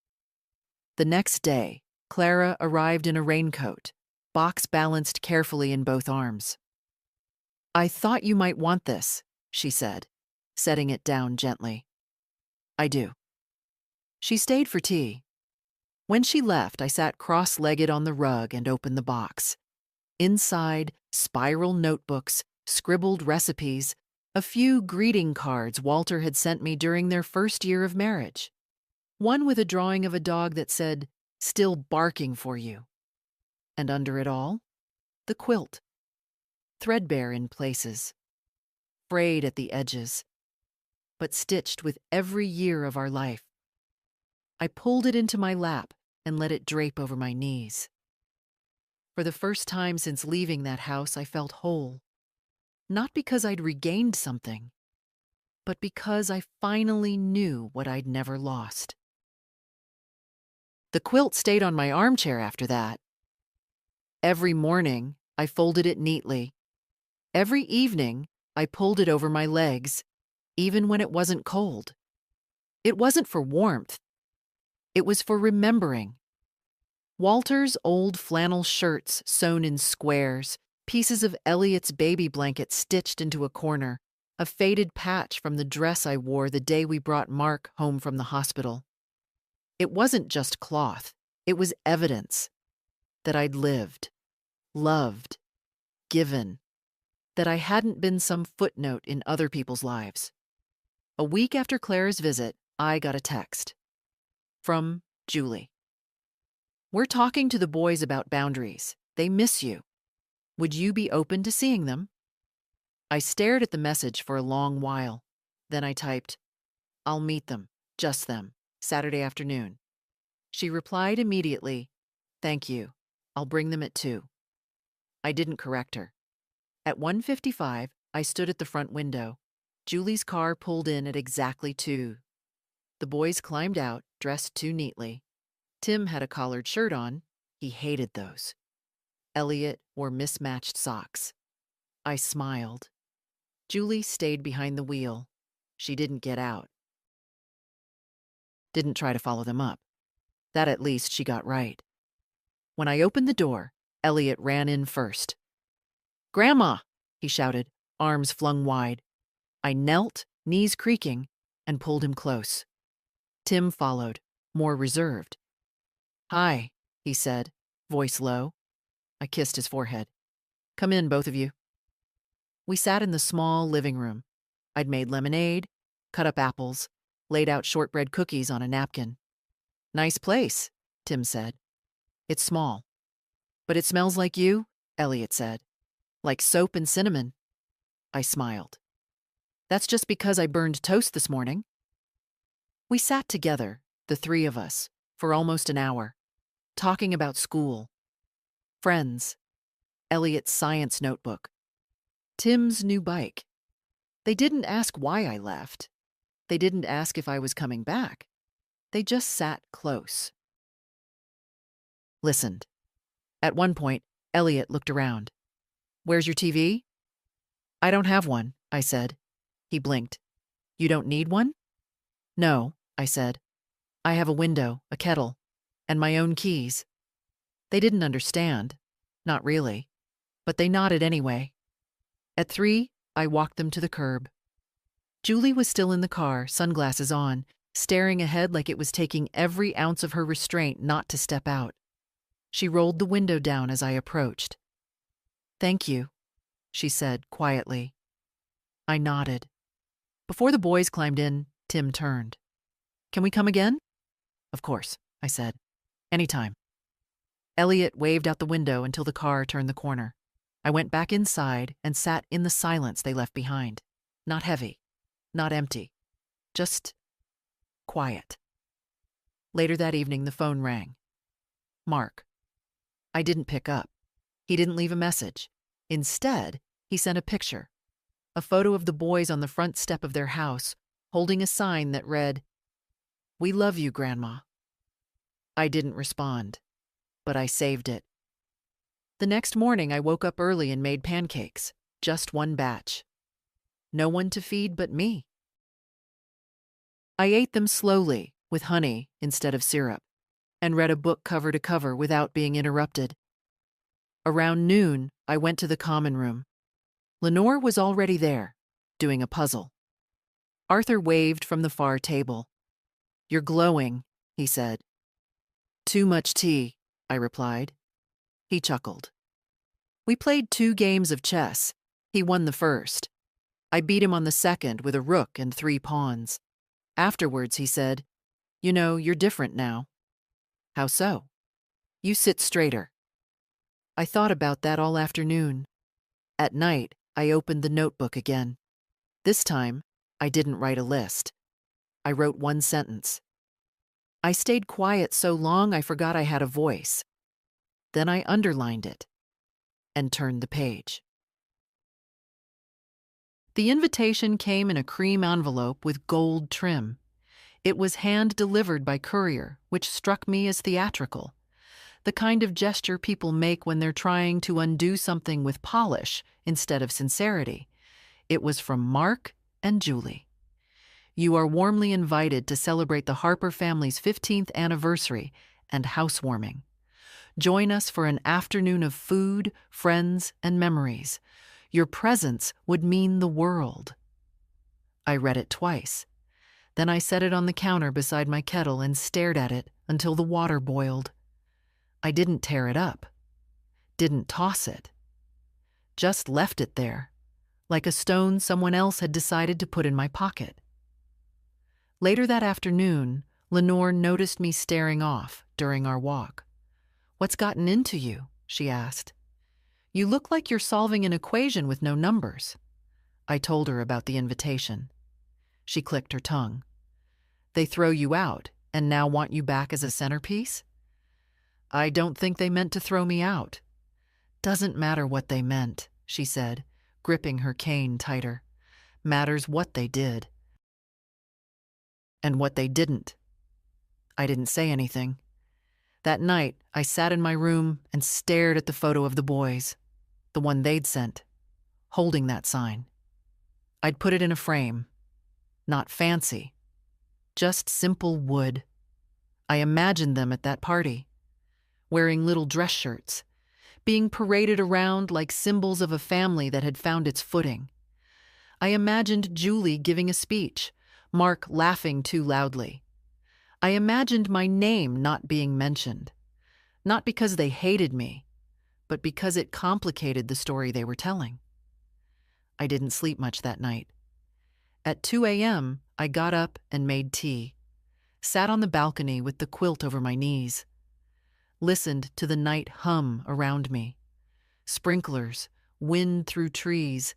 The next day, Clara arrived in a raincoat, box balanced carefully in both arms. I thought you might want this, she said, setting it down gently. I do. She stayed for tea. When she left, I sat cross-legged on the rug and opened the box. Inside, spiral notebooks, scribbled recipes, a few greeting cards Walter had sent me during their first year of marriage. One with a drawing of a dog that said, "Still barking for you." And under it all, the quilt. Threadbare in places, frayed at the edges, but stitched with every year of our life. I pulled it into my lap and let it drape over my knees. For the first time since leaving that house, I felt whole. Not because I'd regained something, but because I finally knew what I'd never lost. The quilt stayed on my armchair after that. Every morning, I folded it neatly. Every evening, I pulled it over my legs, even when it wasn't cold. It wasn't for warmth. It was for remembering. Walter's old flannel shirts sewn in squares, pieces of Elliot's baby blanket stitched into a corner, a faded patch from the dress I wore the day we brought Mark home from the hospital. It wasn't just cloth. It was evidence that I'd lived, loved, given, that I hadn't been some footnote in other people's lives. A week after Claire's visit, I got a text from Julie. "We're talking to the boys about boundaries. They miss you. Would you be open to seeing them?" I stared at the message for a long while. Then I typed, "I'll meet them, just them, Saturday afternoon." She replied immediately, "Thank you. I'll bring them at 2. I didn't correct her. At 1:55, I stood at the front window. Julie's car pulled in at exactly 2. The boys climbed out, dressed too neatly. Tim had a collared shirt on. He hated those. Elliot wore mismatched socks. I smiled. Julie stayed behind the wheel. She didn't get out. Didn't try to follow them up. That at least she got right. When I opened the door, Elliot ran in first. "Grandma!" he shouted, arms flung wide. I knelt, knees creaking, and pulled him close. Tim followed, more reserved. "Hi," he said, voice low. I kissed his forehead. "Come in, both of you." We sat in the small living room. I'd made lemonade, cut up apples, laid out shortbread cookies on a napkin. "Nice place," Tim said. "It's small. But it smells like you," Elliot said. "Like soap and cinnamon." I smiled. "That's just because I burned toast this morning." We sat together, the 3 of us, for almost an hour, talking about school, friends, Elliot's science notebook, Tim's new bike. They didn't ask why I left. They didn't ask if I was coming back. They just sat close. Listened. At one point, Elliot looked around. "Where's your TV?" "I don't have one," I said. He blinked. "You don't need one?" "No," I said. "I have a window, a kettle, and my own keys." They didn't understand. Not really. But they nodded anyway. At 3, I walked them to the curb. Julie was still in the car, sunglasses on, staring ahead like it was taking every ounce of her restraint not to step out. She rolled the window down as I approached. "Thank you," she said quietly. I nodded. Before the boys climbed in, Tim turned. "Can we come again?" "Of course," I said. "Anytime." Elliot waved out the window until the car turned the corner. I went back inside and sat in the silence they left behind. Not heavy, not empty, just quiet. Later that evening, the phone rang. Mark. I didn't pick up. He didn't leave a message. Instead, he sent a picture, a photo of the boys on the front step of their house, holding a sign that read, "We love you, Grandma." I didn't respond, but I saved it. The next morning, I woke up early and made pancakes, just one batch. No one to feed but me. I ate them slowly, with honey instead of syrup, and read a book cover to cover without being interrupted. Around noon, I went to the common room. Lenore was already there, doing a puzzle. Arthur waved from the far table. "You're glowing," he said. "Too much tea," I replied. He chuckled. We played 2 games of chess. He won the first. I beat him on the second with a rook and 3 pawns. Afterwards, he said, "You know, you're different now." "How so?" "You sit straighter." I thought about that all afternoon. At night, I opened the notebook again. This time, I didn't write a list. I wrote one sentence. I stayed quiet so long I forgot I had a voice. Then I underlined it and turned the page. The invitation came in a cream envelope with gold trim. It was hand-delivered by courier, which struck me as theatrical. The kind of gesture people make when they're trying to undo something with polish instead of sincerity. It was from Mark and Julie. You are warmly invited to celebrate the Harper family's 15th anniversary and housewarming. Join us for an afternoon of food, friends, and memories. Your presence would mean the world. I read it twice. Then I set it on the counter beside my kettle and stared at it until the water boiled. I didn't tear it up, didn't toss it, just left it there, like a stone someone else had decided to put in my pocket. Later that afternoon, Lenore noticed me staring off during our walk. "What's gotten into you?" she asked. "You look like you're solving an equation with no numbers." I told her about the invitation. She clicked her tongue. "They throw you out and now want you back as a centerpiece?" "I don't think they meant to throw me out." "Doesn't matter what they meant," she said, gripping her cane tighter. "Matters what they did." "And what they didn't." I didn't say anything. That night, I sat in my room and stared at the photo of the boys, the one they'd sent, holding that sign. I'd put it in a frame. Not fancy, just simple wood. I imagined them at that party, wearing little dress shirts, being paraded around like symbols of a family that had found its footing. I imagined Julie giving a speech, Mark laughing too loudly. I imagined my name not being mentioned, not because they hated me, but because it complicated the story they were telling. I didn't sleep much that night. At 2 a.m., I got up and made tea, sat on the balcony with the quilt over my knees, listened to the night hum around me. Sprinklers, wind through trees,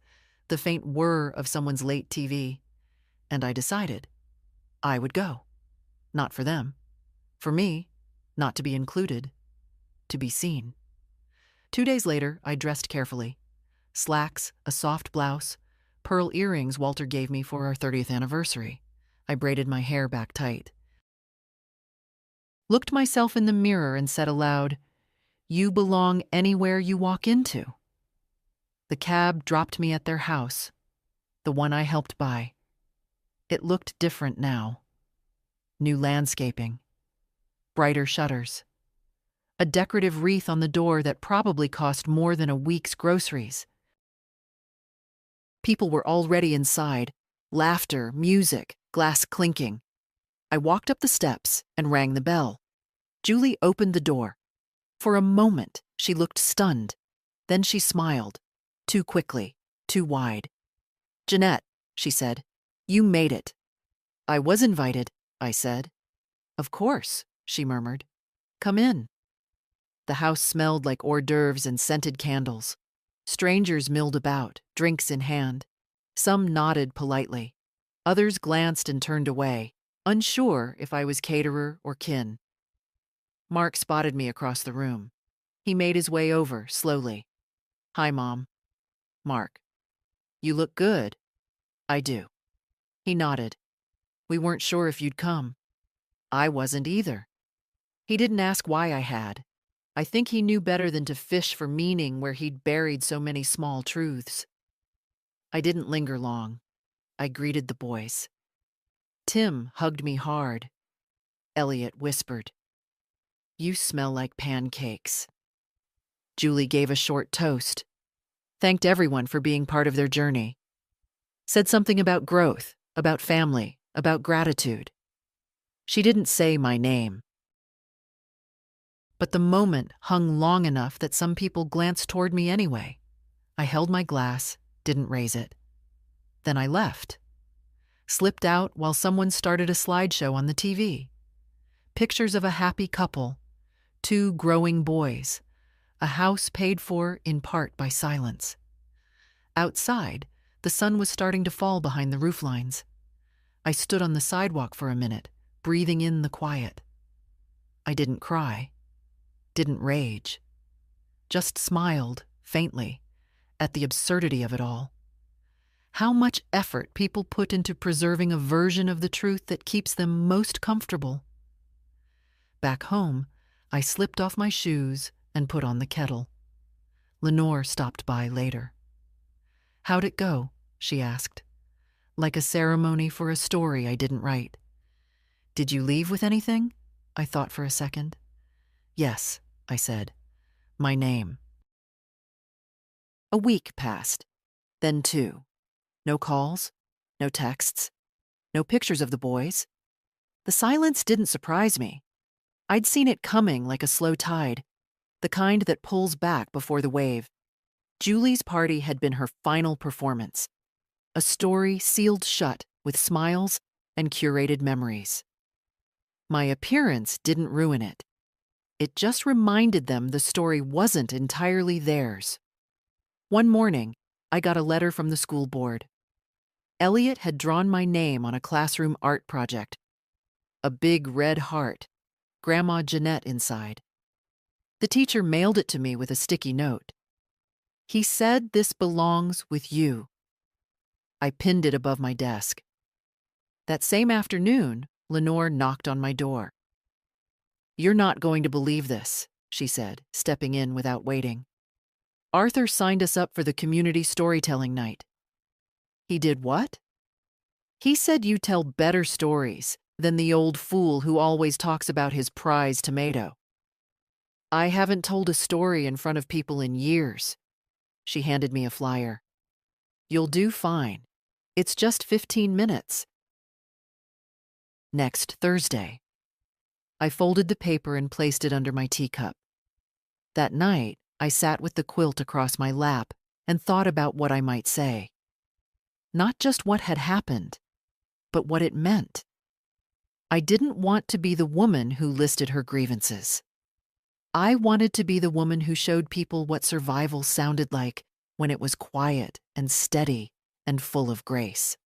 the faint whir of someone's late TV. And I decided I would go. Not for them. For me, not to be included. To be seen. 2 days later, I dressed carefully. Slacks, a soft blouse, pearl earrings Walter gave me for our 30th anniversary. I braided my hair back tight. Looked myself in the mirror and said aloud, "You belong anywhere you walk into." The cab dropped me at their house, the one I helped buy. It looked different now. New landscaping, brighter shutters, a decorative wreath on the door that probably cost more than a week's groceries. People were already inside, laughter, music, glass clinking. I walked up the steps and rang the bell. Julie opened the door. For a moment, she looked stunned. Then she smiled, too quickly, too wide. "Jeanette," she said, "you made it." "I was invited," I said. "Of course," she murmured. "Come in." The house smelled like hors d'oeuvres and scented candles. Strangers milled about, drinks in hand. Some nodded politely. Others glanced and turned away, unsure if I was caterer or kin. Mark spotted me across the room. He made his way over, slowly. "Hi, Mom." "Mark, you look good." "I do." He nodded. "We weren't sure if you'd come." I wasn't either. He didn't ask why I had. I think he knew better than to fish for meaning where he'd buried so many small truths. I didn't linger long. I greeted the boys. Tim hugged me hard. Elliot whispered, "You smell like pancakes." Julie gave a short toast, thanked everyone for being part of their journey, said something about growth, about family, about gratitude. She didn't say my name. But the moment hung long enough that some people glanced toward me anyway. I held my glass, didn't raise it. Then I left. Slipped out while someone started a slideshow on the TV. Pictures of a happy couple, 2 growing boys, a house paid for in part by silence. Outside, The sun was starting to fall behind the rooflines. I stood on the sidewalk for a minute, breathing in the quiet. I didn't cry, didn't rage, just smiled, faintly, at the absurdity of it all. How much effort people put into preserving a version of the truth that keeps them most comfortable. Back home, I slipped off my shoes and put on the kettle. Lenore stopped by later. "How'd it go?" she asked, like a ceremony for a story I didn't write. "Did you leave with anything?" I thought for a second. "Yes," I said. "My name." A week passed, then 2. No calls, no texts, no pictures of the boys. The silence didn't surprise me. I'd seen it coming like a slow tide, the kind that pulls back before the wave. Julie's party had been her final performance, a story sealed shut with smiles and curated memories. My appearance didn't ruin it. It just reminded them the story wasn't entirely theirs. One morning, I got a letter from the school board. Elliot had drawn my name on a classroom art project. A big red heart, Grandma Jeanette inside. The teacher mailed it to me with a sticky note. "He said this belongs with you." I pinned it above my desk. That same afternoon, Lenore knocked on my door. "You're not going to believe this," she said, stepping in without waiting. "Arthur signed us up for the community storytelling night." "He did what?" "He said you tell better stories than the old fool who always talks about his prize tomato." "I haven't told a story in front of people in years." She handed me a flyer. "You'll do fine. It's just 15 minutes. Next Thursday. I folded the paper and placed it under my teacup. That night, I sat with the quilt across my lap and thought about what I might say. Not just what had happened, but what it meant. I didn't want to be the woman who listed her grievances. I wanted to be the woman who showed people what survival sounded like when it was quiet and steady and full of grace.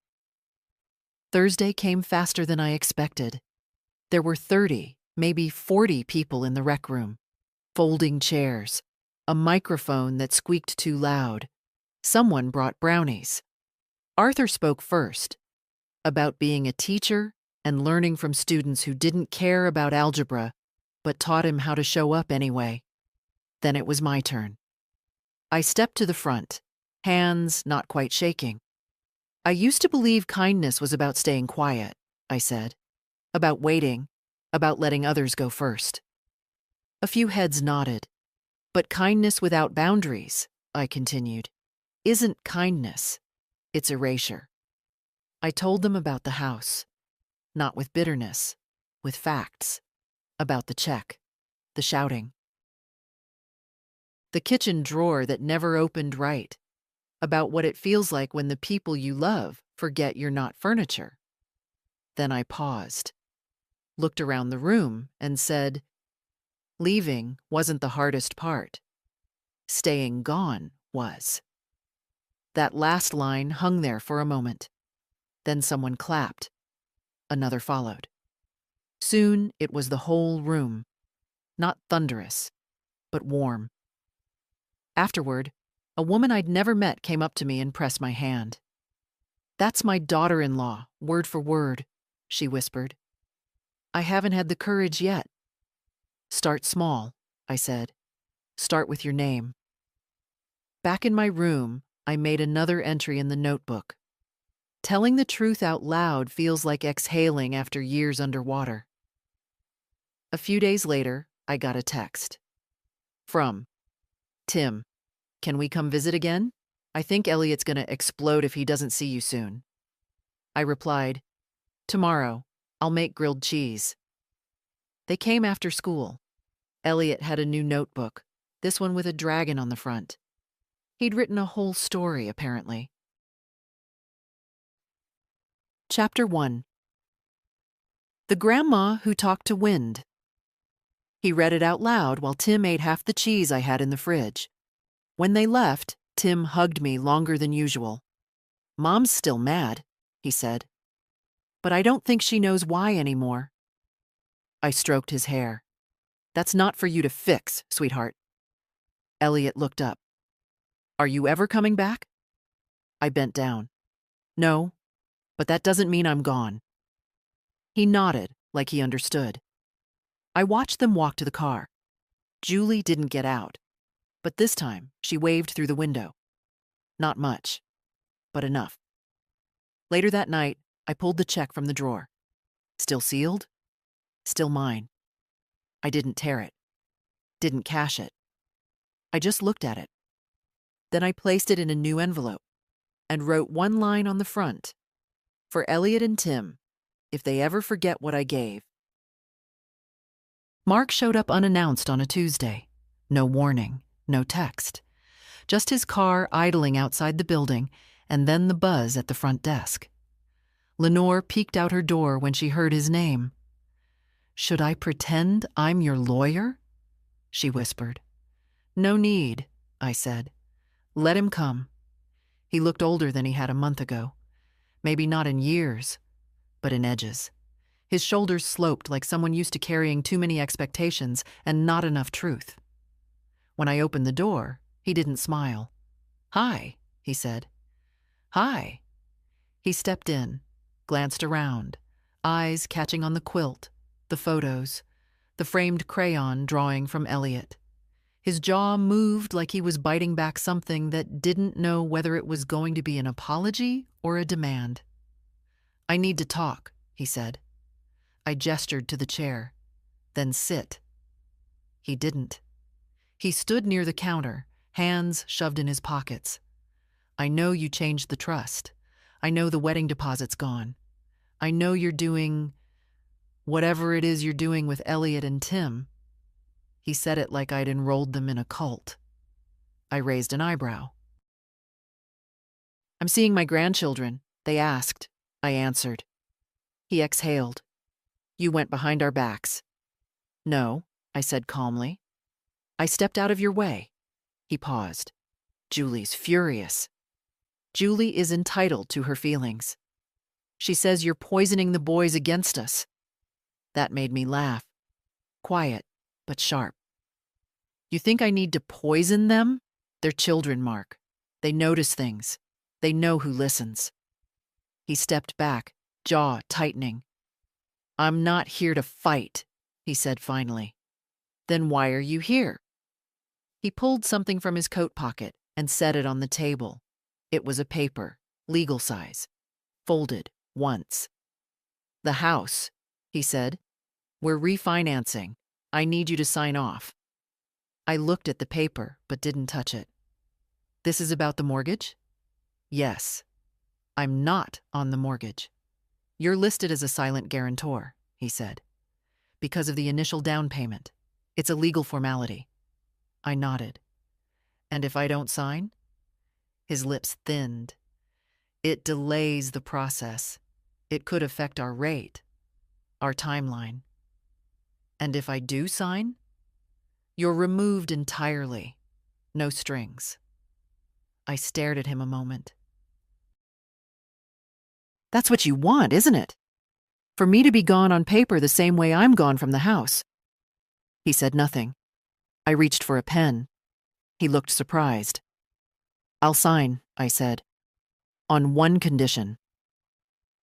Thursday came faster than I expected. There were 30, maybe 40 people in the rec room, folding chairs, a microphone that squeaked too loud. Someone brought brownies. Arthur spoke first, about being a teacher and learning from students who didn't care about algebra, but taught him how to show up anyway. Then it was my turn. I stepped to the front, hands not quite shaking. "I used to believe kindness was about staying quiet," I said, "about waiting, about letting others go first." A few heads nodded. "But kindness without boundaries," I continued, "isn't kindness. It's erasure." I told them about the house, not with bitterness, with facts, about the check, the shouting. The kitchen drawer that never opened right, about what it feels like when the people you love forget you're not furniture. Then I paused, looked around the room, and said, "Leaving wasn't the hardest part. Staying gone was." That last line hung there for a moment. Then someone clapped. Another followed. Soon it was the whole room, not thunderous, but warm. Afterward, a woman I'd never met came up to me and pressed my hand. "That's my daughter-in-law, word for word," she whispered. "I haven't had the courage yet." "Start small," I said. "Start with your name." Back in my room, I made another entry in the notebook. Telling the truth out loud feels like exhaling after years underwater. A few days later, I got a text. From Tim, "Can we come visit again? I think Elliot's gonna explode if he doesn't see you soon." I replied, "Tomorrow, I'll make grilled cheese." They came after school. Elliot had a new notebook, this one with a dragon on the front. He'd written a whole story, apparently. Chapter 1. The Grandma Who Talked to Wind. He read it out loud while Tim ate half the cheese I had in the fridge. When they left, Tim hugged me longer than usual. Mom's still mad, he said. But I don't think she knows why anymore. I stroked his hair. That's not for you to fix, sweetheart. Elliot looked up. Are you ever coming back? I bent down. No, but that doesn't mean I'm gone. He nodded, like he understood. I watched them walk to the car. Julie didn't get out, but this time she waved through the window. Not much, but enough. Later that night, I pulled the check from the drawer. Still sealed? Still mine. I didn't tear it. Didn't cash it. I just looked at it. Then I placed it in a new envelope and wrote one line on the front. For Elliot and Tim, if they ever forget what I gave. Mark showed up unannounced on a Tuesday. No warning, no text. Just his car idling outside the building and then the buzz at the front desk. Lenore peeked out her door when she heard his name. Should I pretend I'm your lawyer? She whispered. No need, I said. Let him come. He looked older than he had a month ago. Maybe not in years, but in edges. His shoulders sloped like someone used to carrying too many expectations and not enough truth. When I opened the door, he didn't smile. Hi, he said. Hi. He stepped in, glanced around, eyes catching on the quilt, the photos, the framed crayon drawing from Elliot. His jaw moved like he was biting back something that didn't know whether it was going to be an apology or a demand. I need to talk, he said. I gestured to the chair. Then sit. He didn't. He stood near the counter, hands shoved in his pockets. I know you changed the trust. I know the wedding deposit's gone. I know you're doing whatever it is you're doing with Elliot and Tim. He said it like I'd enrolled them in a cult. I raised an eyebrow. I'm seeing my grandchildren, they asked. I answered. He exhaled. You went behind our backs. No, I said calmly. I stepped out of your way. He paused. Julie's furious. Julie is entitled to her feelings. She says you're poisoning the boys against us. That made me laugh. Quiet, but sharp. You think I need to poison them? They're children, Mark. They notice things. They know who listens. He stepped back, jaw tightening. I'm not here to fight, he said finally. Then why are you here? He pulled something from his coat pocket and set it on the table. It was a paper, legal size, folded once. The house, he said. We're refinancing. I need you to sign off. I looked at the paper, but didn't touch it. This is about the mortgage? Yes. I'm not on the mortgage. You're listed as a silent guarantor, he said. Because of the initial down payment. It's a legal formality. I nodded. And if I don't sign? His lips thinned. It delays the process. It could affect our rate, our timeline. And if I do sign? You're removed entirely. No strings. I stared at him a moment. That's what you want, isn't it? For me to be gone on paper the same way I'm gone from the house. He said nothing. I reached for a pen. He looked surprised. I'll sign, I said. On one condition.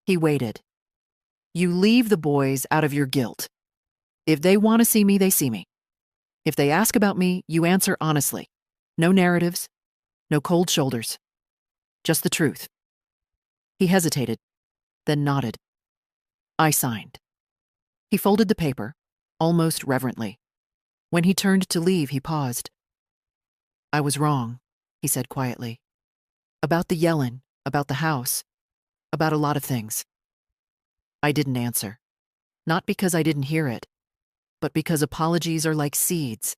He waited. You leave the boys out of your guilt. If they want to see me, they see me. If they ask about me, you answer honestly. No narratives, no cold shoulders. Just the truth. He hesitated, then nodded. I signed. He folded the paper, almost reverently. When he turned to leave, he paused. I was wrong, he said quietly. About the yelling, about the house, about a lot of things. I didn't answer. Not because I didn't hear it, but because apologies are like seeds.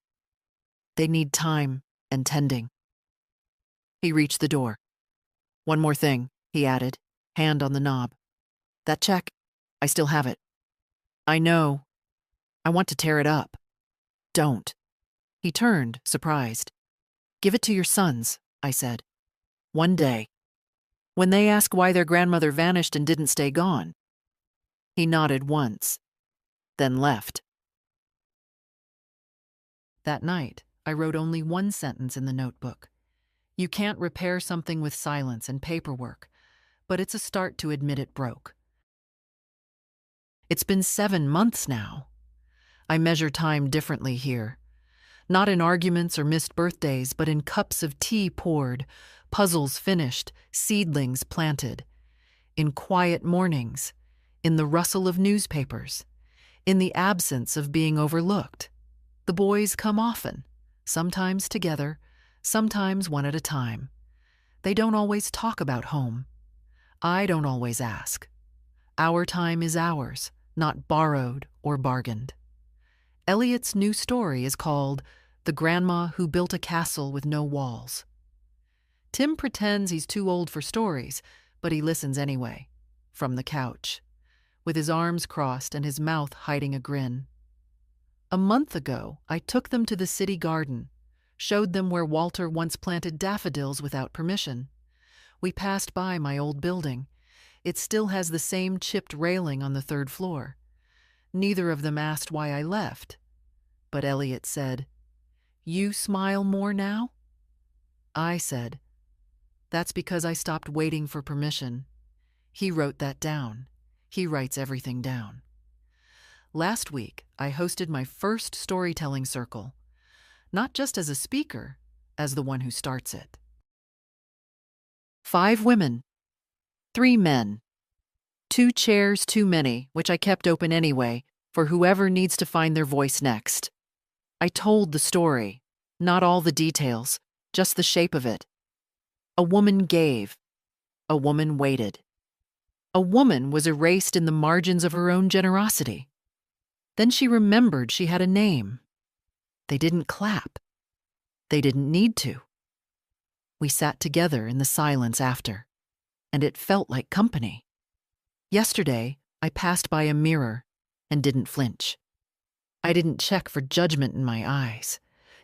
They need time and tending. He reached the door. One more thing, he added, hand on the knob. That check, I still have it. I know. I want to tear it up. Don't. He turned, surprised. Give it to your sons, I said. One day. When they ask why their grandmother vanished and didn't stay gone, he nodded once, then left. That night, I wrote only one sentence in the notebook. You can't repair something with silence and paperwork, but it's a start to admit it broke. It's been 7 months now. I measure time differently here. Not in arguments or missed birthdays, but in cups of tea poured, puzzles finished, seedlings planted. In quiet mornings, in the rustle of newspapers, in the absence of being overlooked. The boys come often, sometimes together, sometimes one at a time. They don't always talk about home. I don't always ask. Our time is ours, not borrowed or bargained. Elliot's new story is called The Grandma Who Built a Castle with No Walls. Tim pretends he's too old for stories, but he listens anyway, from the couch, with his arms crossed and his mouth hiding a grin. A month ago, I took them to the city garden, showed them where Walter once planted daffodils without permission. We passed by my old building. It still has the same chipped railing on the 3rd floor. Neither of them asked why I left, but Elliot said, "You smile more now?" I said, "That's because I stopped waiting for permission." He wrote that down. He writes everything down. Last week, I hosted my first storytelling circle, not just as a speaker, as the one who starts it. 5 women, 3 men, 2 chairs too many, which I kept open anyway, for whoever needs to find their voice next. I told the story, not all the details, just the shape of it. A woman gave. A woman waited. A woman was erased in the margins of her own generosity. Then she remembered she had a name. They didn't clap. They didn't need to. We sat together in the silence after, and it felt like company. Yesterday, I passed by a mirror and didn't flinch. I didn't check for judgment in my eyes,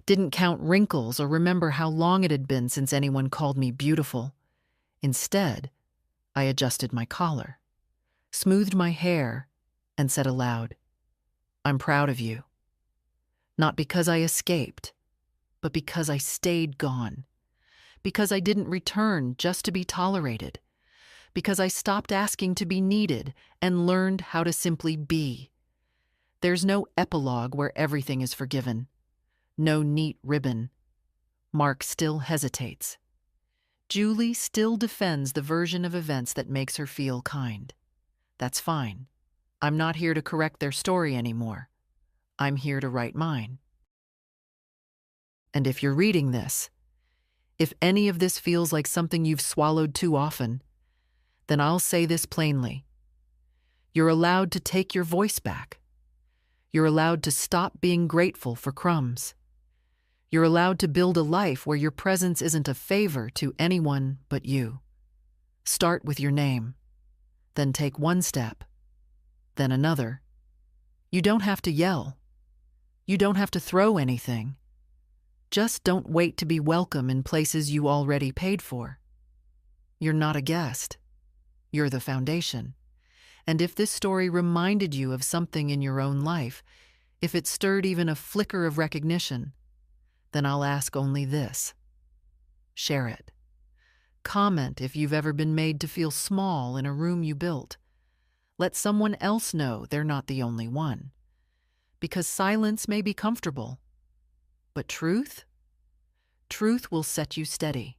didn't count wrinkles or remember how long it had been since anyone called me beautiful. Instead, I adjusted my collar, smoothed my hair, and said aloud, "I'm proud of you." Not because I escaped, but because I stayed gone. Because I didn't return just to be tolerated. Because I stopped asking to be needed and learned how to simply be. There's no epilogue where everything is forgiven. No neat ribbon. Mark still hesitates. Julie still defends the version of events that makes her feel kind. That's fine. I'm not here to correct their story anymore. I'm here to write mine. And if you're reading this, if any of this feels like something you've swallowed too often, then I'll say this plainly. You're allowed to take your voice back. You're allowed to stop being grateful for crumbs. You're allowed to build a life where your presence isn't a favor to anyone but you. Start with your name, then take one step, then another. You don't have to yell. You don't have to throw anything. Just don't wait to be welcome in places you already paid for. You're not a guest. You're the foundation. And if this story reminded you of something in your own life, if it stirred even a flicker of recognition, then I'll ask only this. Share it. Comment if you've ever been made to feel small in a room you built. Let someone else know they're not the only one. Because silence may be comfortable, but truth will set you steady.